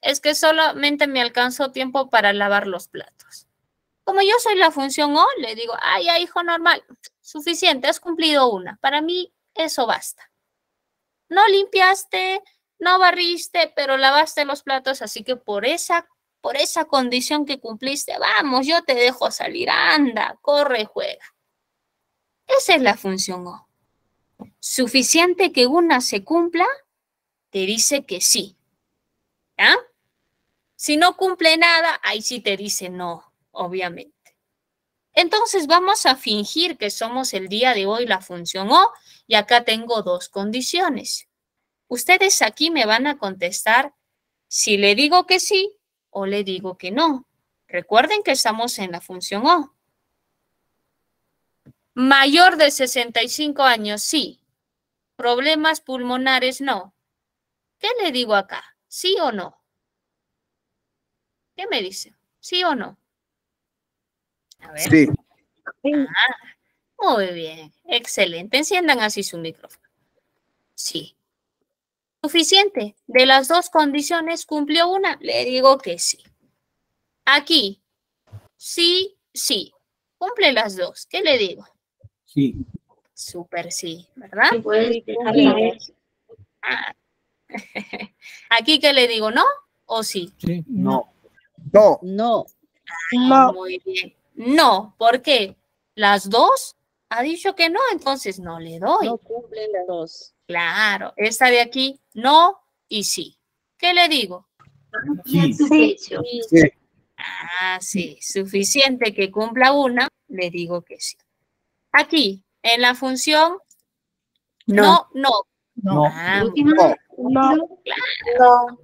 es que solamente me alcanzó tiempo para lavar los platos. Como yo soy la función O, le digo, ay, ya, hijo, normal, suficiente, has cumplido una. Para mí eso basta. No limpiaste, no barriste, pero lavaste los platos, así que por esa condición que cumpliste, vamos, yo te dejo salir, anda, corre, juega. Esa es la función O. Suficiente que una se cumpla, te dice que sí. ¿Ya? Si no cumple nada, ahí sí te dice no, obviamente. Entonces vamos a fingir que somos el día de hoy la función O y acá tengo 2 condiciones. Ustedes aquí me van a contestar si le digo que sí o le digo que no. Recuerden que estamos en la función O. Mayor de 65 años, sí. Problemas pulmonares, no. ¿Qué le digo acá? ¿Sí o no? ¿Qué me dice? ¿Sí o no? A ver. Sí. Ah, muy bien, excelente. Enciendan así su micrófono. Sí. Suficiente. De las 2 condiciones, ¿cumplió una? Le digo que sí. Aquí, sí, sí. Cumple las 2. ¿Qué le digo? Sí. Súper sí, ¿verdad? Ah. Aquí, ¿qué le digo? ¿No o sí? Sí. No. No. No. Ah, muy bien. No, ¿por qué? Las 2 ha dicho que no, entonces no le doy. No cumplen las 2. Claro, esta de aquí, no y sí. ¿Qué le digo? Sí. Sí. Sí. Ah, sí, suficiente que cumpla una, le digo que sí. Aquí, en la función, no, no. No. Ah, No. No. claro.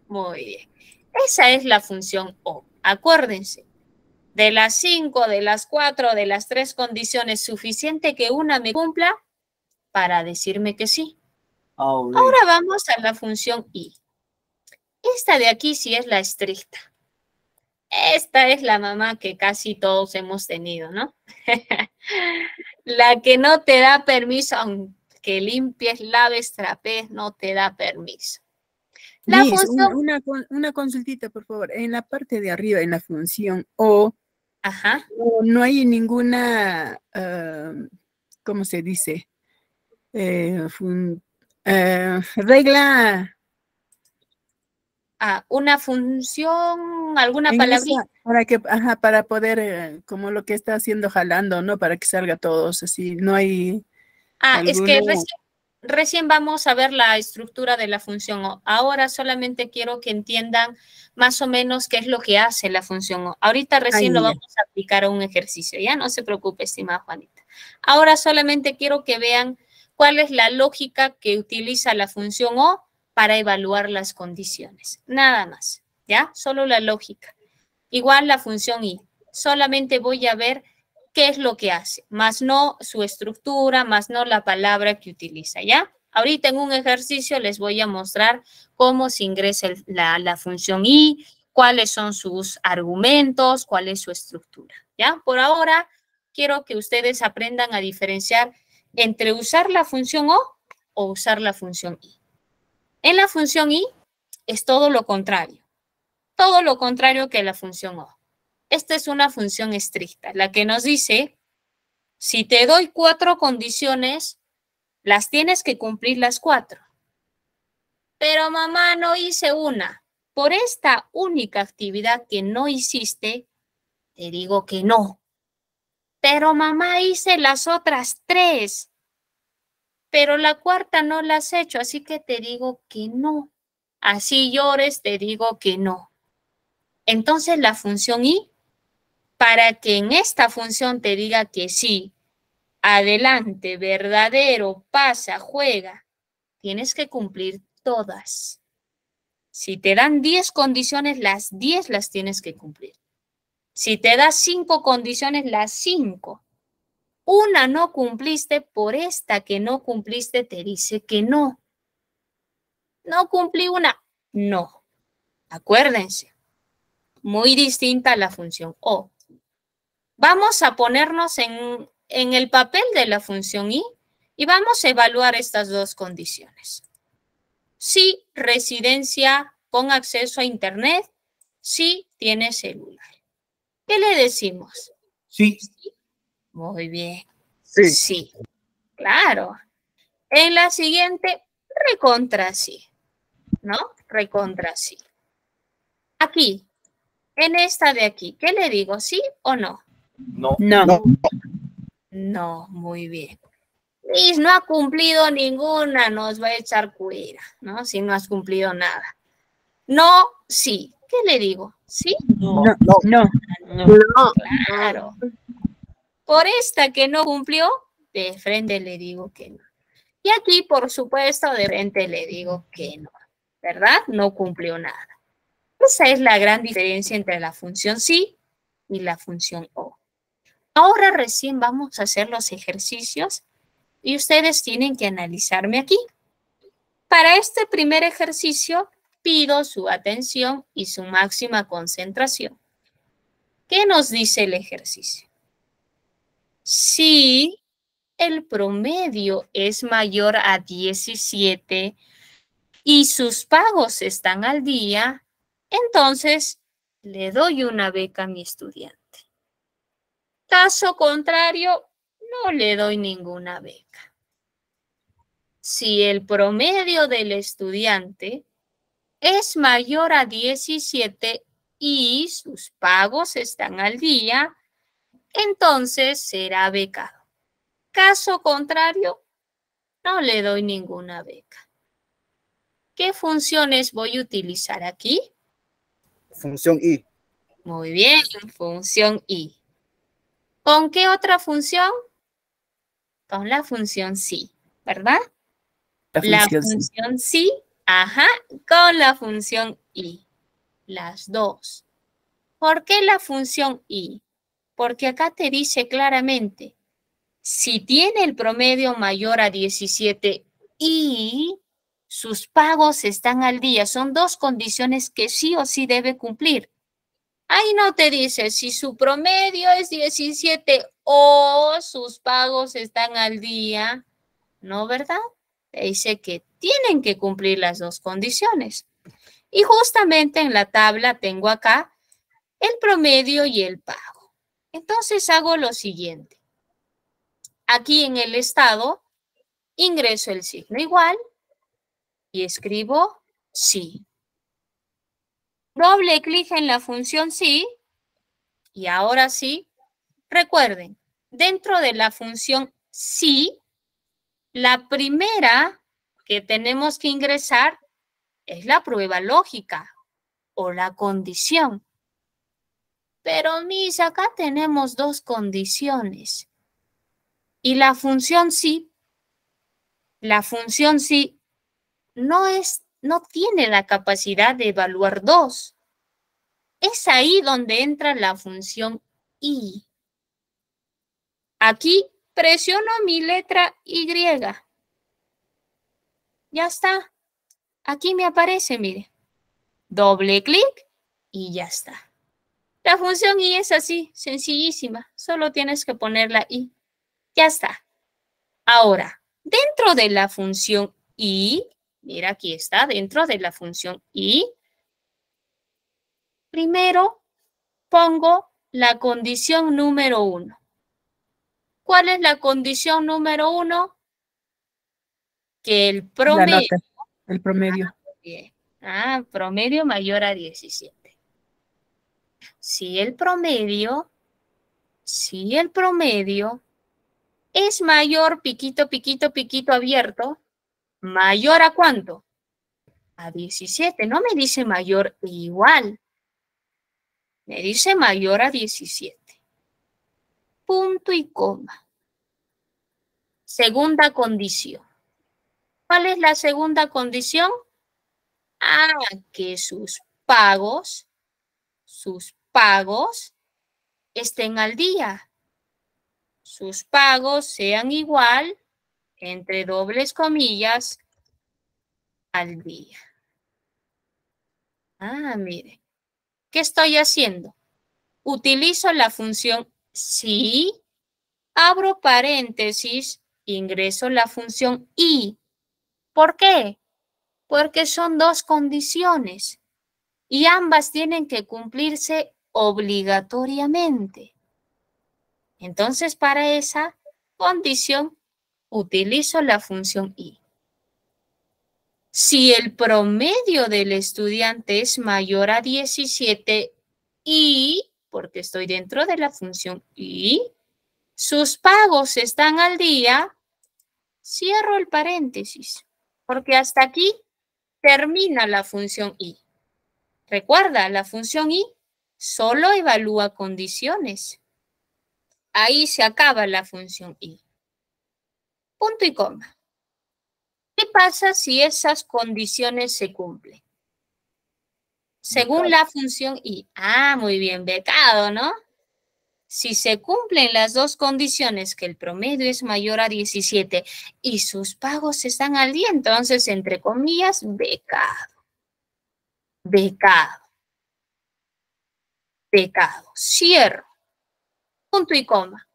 Muy bien. Esa es la función O. Acuérdense, de las 5, de las 4, de las 3 condiciones, suficiente que una me cumpla para decirme que sí. Ahora vamos a la función I. Esta de aquí sí es la estricta. Esta es la mamá que casi todos hemos tenido, ¿no? La que no te da permiso, que limpies, laves, trapees, no te da permiso. La Miss, función... una consultita, por favor. En la parte de arriba, en la función O, Ajá. no hay ninguna, ¿cómo se dice? Regla Una función, alguna en palabrita. esa, para poder, como lo que está haciendo jalando, ¿no? Para que salga todos así. No hay Es que alguna. recién vamos a ver la estructura de la función O. Ahora solamente quiero que entiendan más o menos qué es lo que hace la función O. Ahorita recién lo ya. vamos a aplicar a un ejercicio, ya no se preocupe, estimada Juanita. Ahora solamente quiero que vean cuál es la lógica que utiliza la función O para evaluar las condiciones. Nada más, ¿ya? Solo la lógica. Igual la función I. Solamente voy a ver qué es lo que hace, más no su estructura, más no la palabra que utiliza, ¿ya? Ahorita en un ejercicio les voy a mostrar cómo se ingresa la función I, cuáles son sus argumentos, cuál es su estructura, ¿ya? Por ahora, quiero que ustedes aprendan a diferenciar entre usar la función o usar la función I. En la función I es todo lo contrario que la función O. Esta es una función estricta, la que nos dice, si te doy 4 condiciones, las tienes que cumplir las 4. Pero mamá, no hice una. Por esta única actividad que no hiciste, te digo que no. Pero mamá, hice las otras 3. Pero la cuarta no la has hecho, así que te digo que no. Así llores, te digo que no. Entonces la función I, para que en esta función te diga que sí, adelante, verdadero, pasa, juega, tienes que cumplir todas. Si te dan 10 condiciones, las 10 las tienes que cumplir. Si te das 5 condiciones, las 5. Una no cumpliste, por esta que no cumpliste te dice que no. No cumplí una, no. Acuérdense, muy distinta a la función O. Vamos a ponernos en el papel de la función I y vamos a evaluar estas dos condiciones. Sí, residencia con acceso a internet, sí tiene celular. ¿Qué le decimos? Sí. Sí. Muy bien. Sí. Sí, claro. En la siguiente, recontra sí, ¿no? Recontra sí. Aquí, en esta de aquí, ¿qué le digo? ¿Sí o no? No. No. No, muy bien. Liz no ha cumplido ninguna, nos va a echar cuera, ¿no? Si no has cumplido nada. No, sí. ¿Qué le digo? ¿Sí? No. Claro. Por esta que no cumplió, de frente le digo que no. Y aquí, por supuesto, de frente le digo que no, ¿verdad? No cumplió nada. Esa es la gran diferencia entre la función sí y la función O. Ahora recién vamos a hacer los ejercicios y ustedes tienen que analizarme aquí. Para este primer ejercicio, pido su atención y su máxima concentración. ¿Qué nos dice el ejercicio? Si el promedio es mayor a 17 y sus pagos están al día, entonces le doy una beca a mi estudiante. Caso contrario, no le doy ninguna beca. Si el promedio del estudiante es mayor a 17 y sus pagos están al día, entonces será becado. Caso contrario, no le doy ninguna beca. ¿Qué funciones voy a utilizar aquí? Función I. Muy bien, función I. ¿Con qué otra función? Con la función sí, ¿verdad? La función sí, ajá, con la función I. Las dos. ¿Por qué la función I? Porque acá te dice claramente, si tiene el promedio mayor a 17 y sus pagos están al día, son dos condiciones que sí o sí debe cumplir. Ahí no te dice si su promedio es 17 o sus pagos están al día. ¿no, verdad? Dice que tienen que cumplir las dos condiciones. Y justamente en la tabla tengo acá el promedio y el pago. Entonces hago lo siguiente. Aquí en el estado ingreso el signo igual y escribo sí. Doble clic en la función sí y ahora sí, recuerden, dentro de la función sí, la primera que tenemos que ingresar es la prueba lógica o la condición. Pero, mis, acá tenemos dos condiciones. Y la función sí no tiene la capacidad de evaluar dos. Es ahí donde entra la función y. Aquí presiono mi letra Y. Ya está. Aquí me aparece, mire. Doble clic y ya está. La función y es así, sencillísima. Solo tienes que poner la y. Ya está. Ahora, dentro de la función y, mira, aquí está, dentro de la función y, primero pongo la condición número 1. ¿Cuál es la condición número 1? Que el promedio. La nota, el promedio. Bien. Promedio mayor a 17. Si el promedio es mayor, piquito, piquito, piquito abierto, ¿mayor a cuánto? A 17. No me dice mayor e igual. Me dice mayor a 17. Punto y coma. Segunda condición. ¿Cuál es la segunda condición? Que sus pagos estén al día. Sus pagos sean igual, entre dobles comillas, al día. Mire. ¿Qué estoy haciendo? Utilizo la función si, abro paréntesis, ingreso la función y. ¿Por qué? Porque son dos condiciones y ambas tienen que cumplirse obligatoriamente. Entonces, para esa condición, utilizo la función y. Si el promedio del estudiante es mayor a 17 y, porque estoy dentro de la función y, sus pagos están al día, cierro el paréntesis, porque hasta aquí termina la función y. Recuerda, la función y solo evalúa condiciones. Ahí se acaba la función y. Punto y coma. ¿Qué pasa si esas condiciones se cumplen? Según la función y. Muy bien, becado, ¿no? Si se cumplen las dos condiciones, que el promedio es mayor a 17 y sus pagos están al día, entonces, entre comillas, becado. Becado. Becado. Cierro. Punto y coma.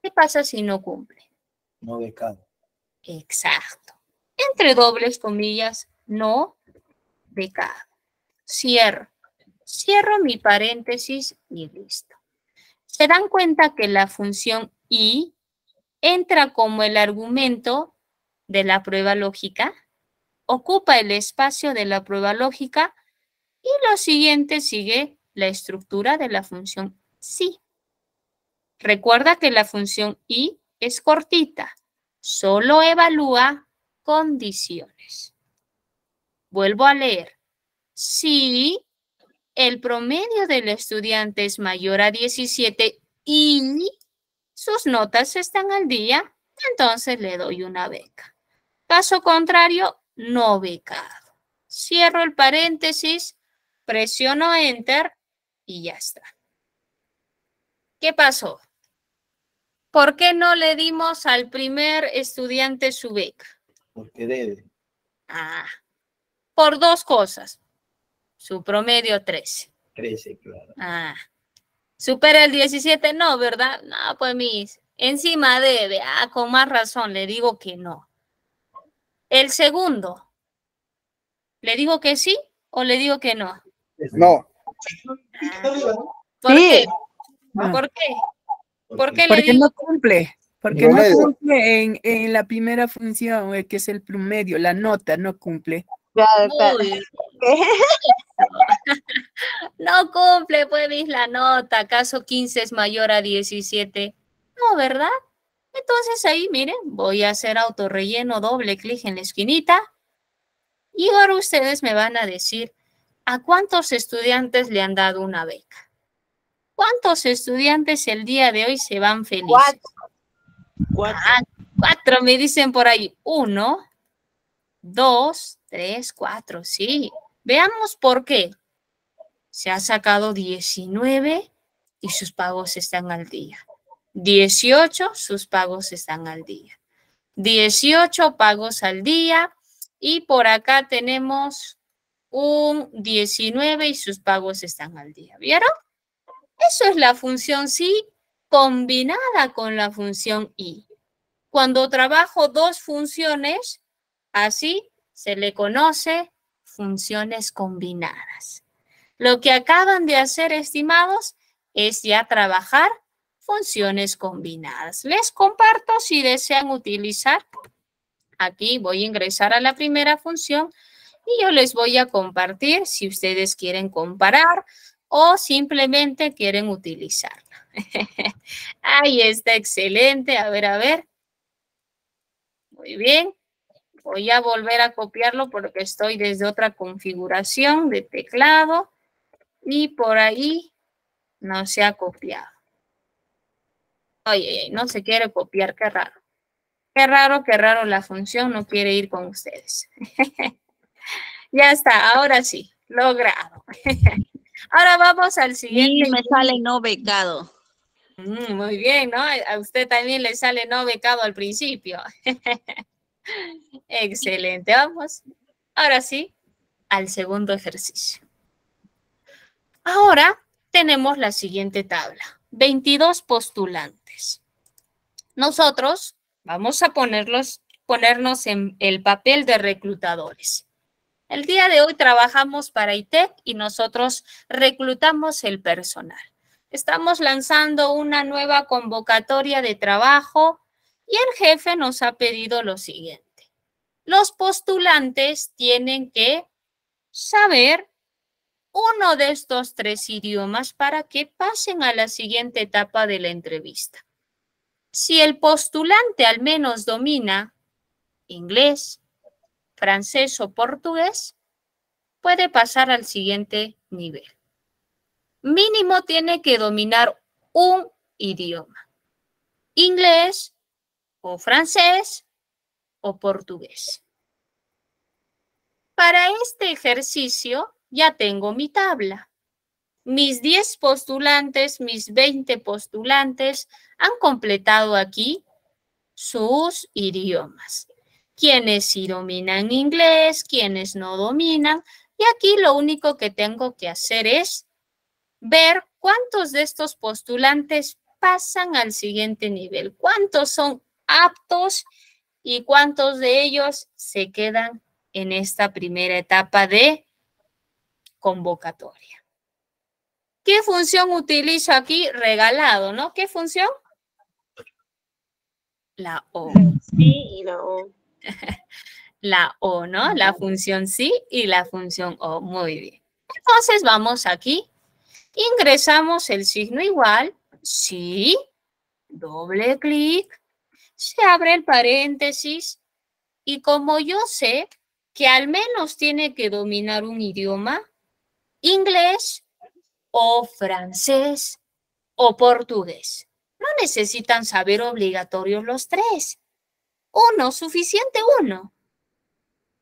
¿Qué pasa si no cumple? No becado. Exacto. Entre dobles comillas, no becado. Cierro. Cierro mi paréntesis y listo. ¿Se dan cuenta que la función y entra como el argumento de la prueba lógica? Ocupa el espacio de la prueba lógica y lo siguiente sigue la estructura de la función sí. Recuerda que la función y es cortita, solo evalúa condiciones. Vuelvo a leer. Si el promedio del estudiante es mayor a 17 y sus notas están al día, entonces le doy una beca. Caso contrario, no becado. Cierro el paréntesis, presiono Enter y ya está. ¿Qué pasó? ¿Por qué no le dimos al primer estudiante su beca? Porque debe. Por dos cosas. Su promedio 13. 13, claro. ¿Supera el 17? No, ¿verdad? No, pues Encima debe. Ah, con más razón, le digo que no. El segundo. ¿Le digo que sí o le digo que no? No. ¿Por qué? No. ¿Por qué? ¿Por qué le Porque digo? no cumple. Porque no Promedio. cumple en la primera función, que es el promedio, la nota no cumple. Muy no cumple, pues, la nota. ¿Acaso 15 es mayor a 17? No, ¿verdad? Entonces ahí, miren, voy a hacer autorrelleno, doble clic en la esquinita. Y ahora ustedes me van a decir, ¿a cuántos estudiantes le han dado una beca? ¿Cuántos estudiantes el día de hoy se van felices? 4. 4, me dicen por ahí. 1, 2, 3, 4, sí. Veamos por qué. Se ha sacado 19 y sus pagos están al día. 18, sus pagos están al día. 18 pagos al día. Y por acá tenemos un 19 y sus pagos están al día. ¿Vieron? Eso es la función sí combinada con la función y. Cuando trabajo dos funciones, así se le conoce funciones combinadas. Lo que acaban de hacer, estimados, es ya trabajar funciones combinadas. Les comparto si desean utilizar. Aquí voy a ingresar a la primera función y yo les voy a compartir si ustedes quieren comparar o simplemente quieren utilizarla. Ahí está, excelente. A ver. Muy bien. Voy a volver a copiarlo porque estoy desde otra configuración de teclado y por ahí no se ha copiado. Oye, no se quiere copiar, qué raro. Qué raro la función no quiere ir con ustedes. Ya está, ahora sí, logrado. Ahora vamos al siguiente. Y me sale no becado. Muy bien, ¿no? A usted también le sale no becado al principio. Excelente, vamos. Ahora sí, al segundo ejercicio. Ahora tenemos la siguiente tabla. 22 postulantes. Nosotros vamos a ponernos en el papel de reclutadores. El día de hoy trabajamos para ITEC y nosotros reclutamos el personal. Estamos lanzando una nueva convocatoria de trabajo y el jefe nos ha pedido lo siguiente. Los postulantes tienen que saber uno de estos 3 idiomas para que pasen a la siguiente etapa de la entrevista. Si el postulante al menos domina inglés, francés o portugués, puede pasar al siguiente nivel. Mínimo tiene que dominar un idioma. Inglés o francés o portugués. Para este ejercicio ya tengo mi tabla. Mis 10 postulantes, mis 20 postulantes han completado aquí sus idiomas. Quienes sí dominan inglés, quienes no dominan. Y aquí lo único que tengo que hacer es ver cuántos de estos postulantes pasan al siguiente nivel. Cuántos son aptos y cuántos de ellos se quedan en esta primera etapa de convocatoria. ¿Qué función utilizo aquí? Regalado, ¿no? ¿Qué función? La O. Sí y la O. La O, ¿no? La función sí y la función O. Muy bien. Entonces vamos aquí. Ingresamos el signo igual. Sí. Doble clic. Se abre el paréntesis. Y como yo sé que al menos tiene que dominar un idioma, inglés o francés o portugués. No necesitan saber obligatorios los 3. Uno, suficiente uno.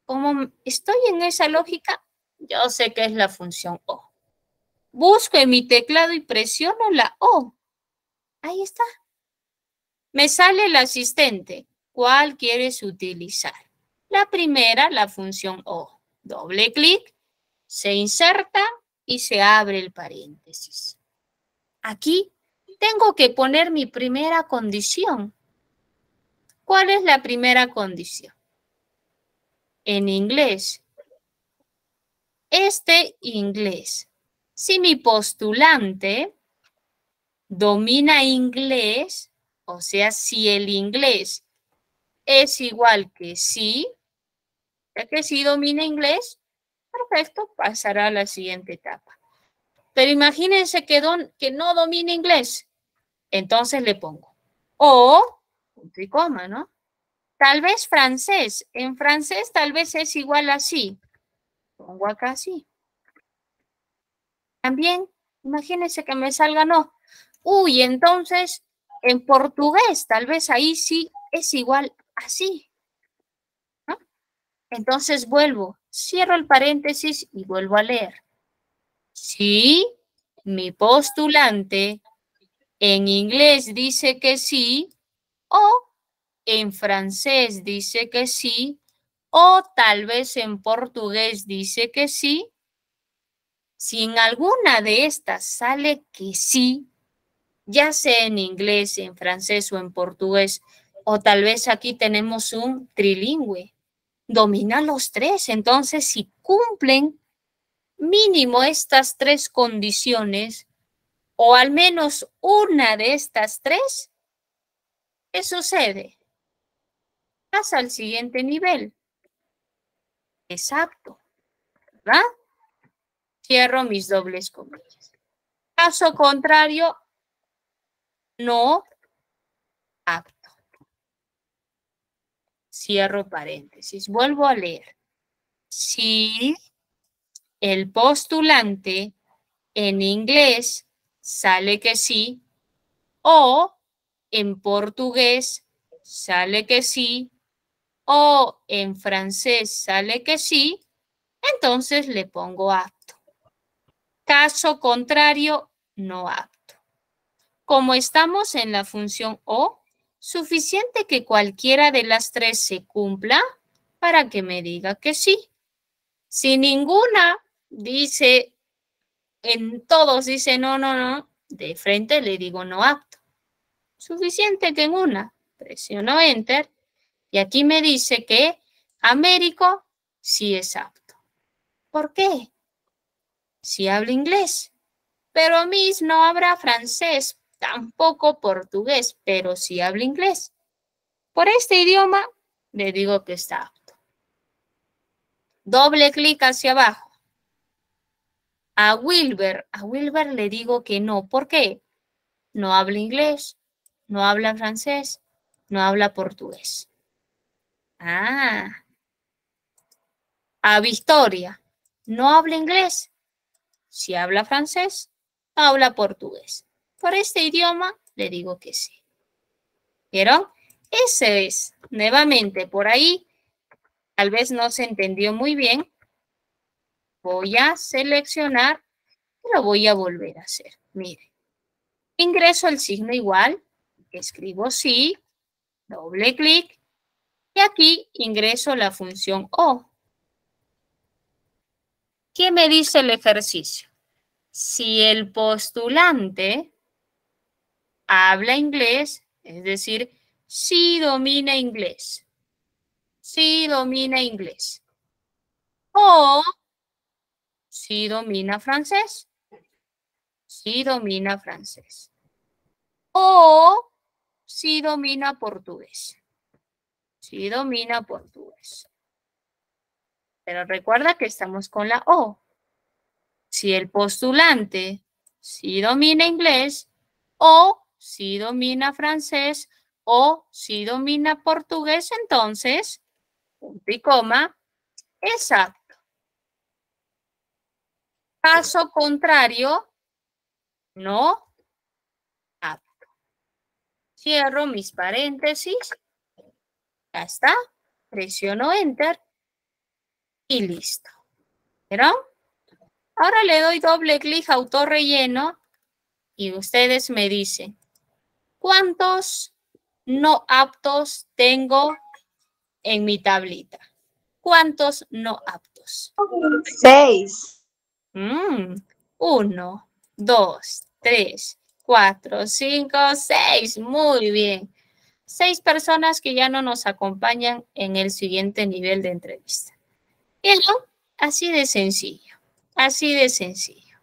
Como estoy en esa lógica, yo sé que es la función O. Busco en mi teclado y presiono la O. Ahí está. Me sale el asistente. ¿Cuál quieres utilizar? La primera, la función O. Doble clic, se inserta y se abre el paréntesis. Aquí tengo que poner mi primera condición. ¿Cuál es la primera condición? En inglés. Este inglés. Si mi postulante domina inglés, o sea, si el inglés es igual que sí, ya que sí domina inglés, perfecto, pasará a la siguiente etapa. Pero imagínense que no domina inglés. Entonces le pongo o, punto y coma, ¿no? Tal vez francés. En francés tal vez es igual a sí. Pongo acá así. También, imagínense que me salga no. Uy, entonces en portugués tal vez ahí sí es igual a sí, ¿no? Entonces vuelvo, cierro el paréntesis y vuelvo a leer. Si mi postulante en inglés dice que sí, o en francés dice que sí, o tal vez en portugués dice que sí. Si en alguna de estas sale que sí, ya sea en inglés, en francés o en portugués, o tal vez aquí tenemos un trilingüe, domina los tres. Entonces, si cumplen mínimo estas tres condiciones, o al menos una de estas tres, ¿qué sucede? Pasa al siguiente nivel. Es apto, ¿verdad? Cierro mis dobles comillas. Caso contrario, no apto. Cierro paréntesis. Vuelvo a leer. Si el postulante en inglés sale que sí, o en portugués sale que sí, o en francés sale que sí, entonces le pongo apto. Caso contrario, no apto. Como estamos en la función o, suficiente que cualquiera de las tres se cumpla para que me diga que sí. Si ninguna dice, en todos dice no, no, no, de frente le digo no apto. Suficiente que en una presiono Enter y aquí me dice que Américo sí es apto. ¿Por qué? Sí habla inglés, pero Miss no habla francés, tampoco portugués, pero sí habla inglés. Por este idioma le digo que está apto. Doble clic hacia abajo. A Wilber le digo que no. ¿Por qué? No habla inglés, no habla francés, no habla portugués. Ah. A Victoria, no habla inglés. Si habla francés, habla portugués. Por este idioma le digo que sí. ¿Vieron? Ese es, nuevamente, por ahí, tal vez no se entendió muy bien. Voy a seleccionar y lo voy a volver a hacer. Mire, ingreso el signo igual, escribo sí, doble clic y aquí ingreso la función O. ¿Qué me dice el ejercicio? Si el postulante habla inglés, es decir, sí domina inglés, sí domina inglés, o sí domina francés, sí domina francés, o sí domina portugués, sí domina portugués. Pero recuerda que estamos con la O. Si el postulante sí domina inglés, o si domina francés, o si domina portugués, entonces, punto y coma, es apto. Caso contrario, no apto. Cierro mis paréntesis. Ya está. Presiono Enter y listo. ¿Vieron? Ahora le doy doble clic a autorrelleno y ustedes me dicen, ¿cuántos no aptos tengo en mi tablita? ¿Cuántos no aptos? 6. 1, 2, 3, 4, 5, 6. Muy bien. 6 personas que ya no nos acompañan en el siguiente nivel de entrevista. Bien, ¿no? Así de sencillo. Así de sencillo.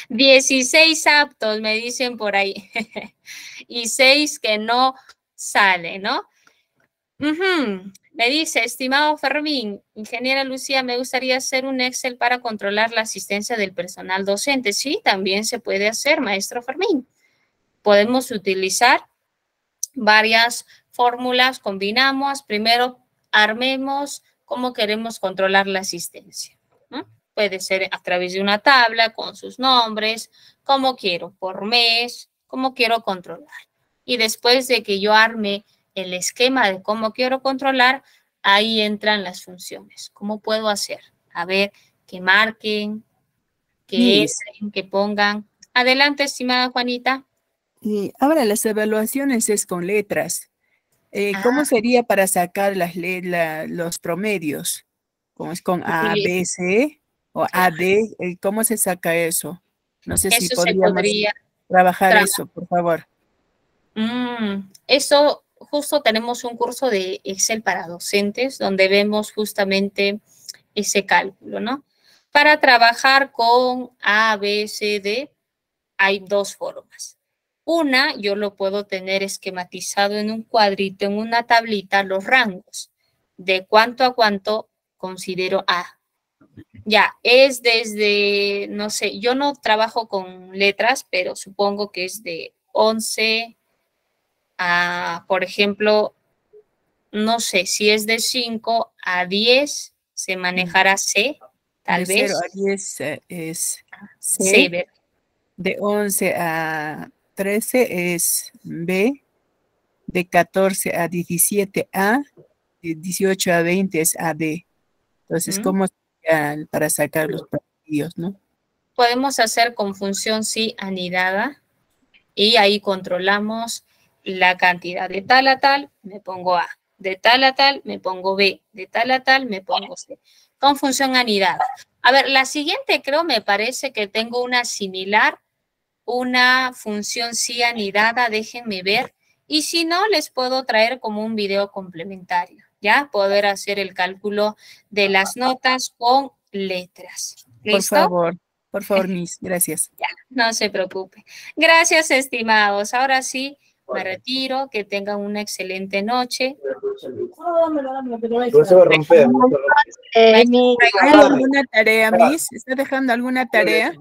16 aptos, me dicen por ahí. Y 6 que no salen, ¿no? Me dice, estimado Fermín, ingeniera Lucía, me gustaría hacer un Excel para controlar la asistencia del personal docente. Sí, también se puede hacer, maestro Fermín. Podemos utilizar varias fórmulas, combinamos. Primero, armemos cómo queremos controlar la asistencia, ¿no? Puede ser a través de una tabla con sus nombres, como quiero, por mes, como quiero controlar. Y después de que yo arme el esquema de cómo quiero controlar, ahí entran las funciones. ¿Cómo puedo hacer? A ver, que marquen, que entren, que pongan. Adelante, estimada Juanita. Y ahora las evaluaciones es con letras. ¿Cómo sería para sacar los promedios? ¿Cómo es con A, B, C o A, D? ¿Cómo se saca eso? No sé si Eso podríamos trabajar eso, por favor. Eso, justo tenemos un curso de Excel para docentes donde vemos justamente ese cálculo, ¿no? Para trabajar con A, B, C, D hay 2 formas. Una, yo lo puedo tener esquematizado en un cuadrito, en una tablita, los rangos, de cuánto a cuánto considero A. Ya, es desde, no sé, yo no trabajo con letras, pero supongo que es de 11 a, por ejemplo, no sé, si es de 5 a 10, se manejará C, tal de vez. 0 a 10 es C. C, de 11 a 13 es B, de 14 a 17 A, de 18 a 20 es AD. Entonces, ¿cómo para sacar los promedios, no? Podemos hacer con función sí anidada y ahí controlamos la cantidad. De tal a tal, me pongo A. De tal a tal, me pongo B. De tal a tal, me pongo C. Con función anidada. A ver, la siguiente creo me parece que tengo una similar, una función sí anidada, déjenme ver. Y si no, les puedo traer como un video complementario, ¿ya? Poder hacer el cálculo de las notas con letras. ¿Listo? Por favor, Miss, gracias. Ya, no se preocupe. Gracias, estimados. Ahora sí, me retiro. Que tengan una excelente noche. No se va a romper. ¿Hay alguna tarea, Miss? ¿Está dejando alguna tarea?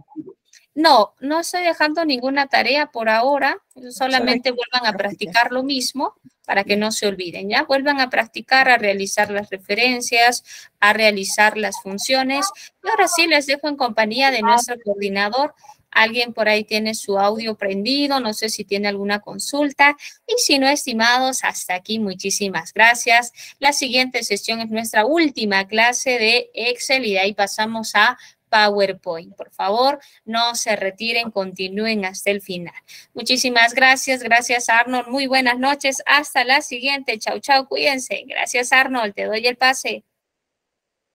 No, no estoy dejando ninguna tarea por ahora. Solamente vuelvan a practicar lo mismo para que no se olviden, ¿ya? Vuelvan a practicar, a realizar las referencias, a realizar las funciones. Y ahora sí les dejo en compañía de nuestro coordinador. Alguien por ahí tiene su audio prendido, no sé si tiene alguna consulta. Y si no, estimados, hasta aquí, muchísimas gracias. La siguiente sesión es nuestra última clase de Excel y de ahí pasamos a PowerPoint. Por favor, no se retiren, continúen hasta el final. Muchísimas gracias. Gracias, Arnold. Muy buenas noches. Hasta la siguiente. Chau, chau. Cuídense. Gracias, Arnold. Te doy el pase.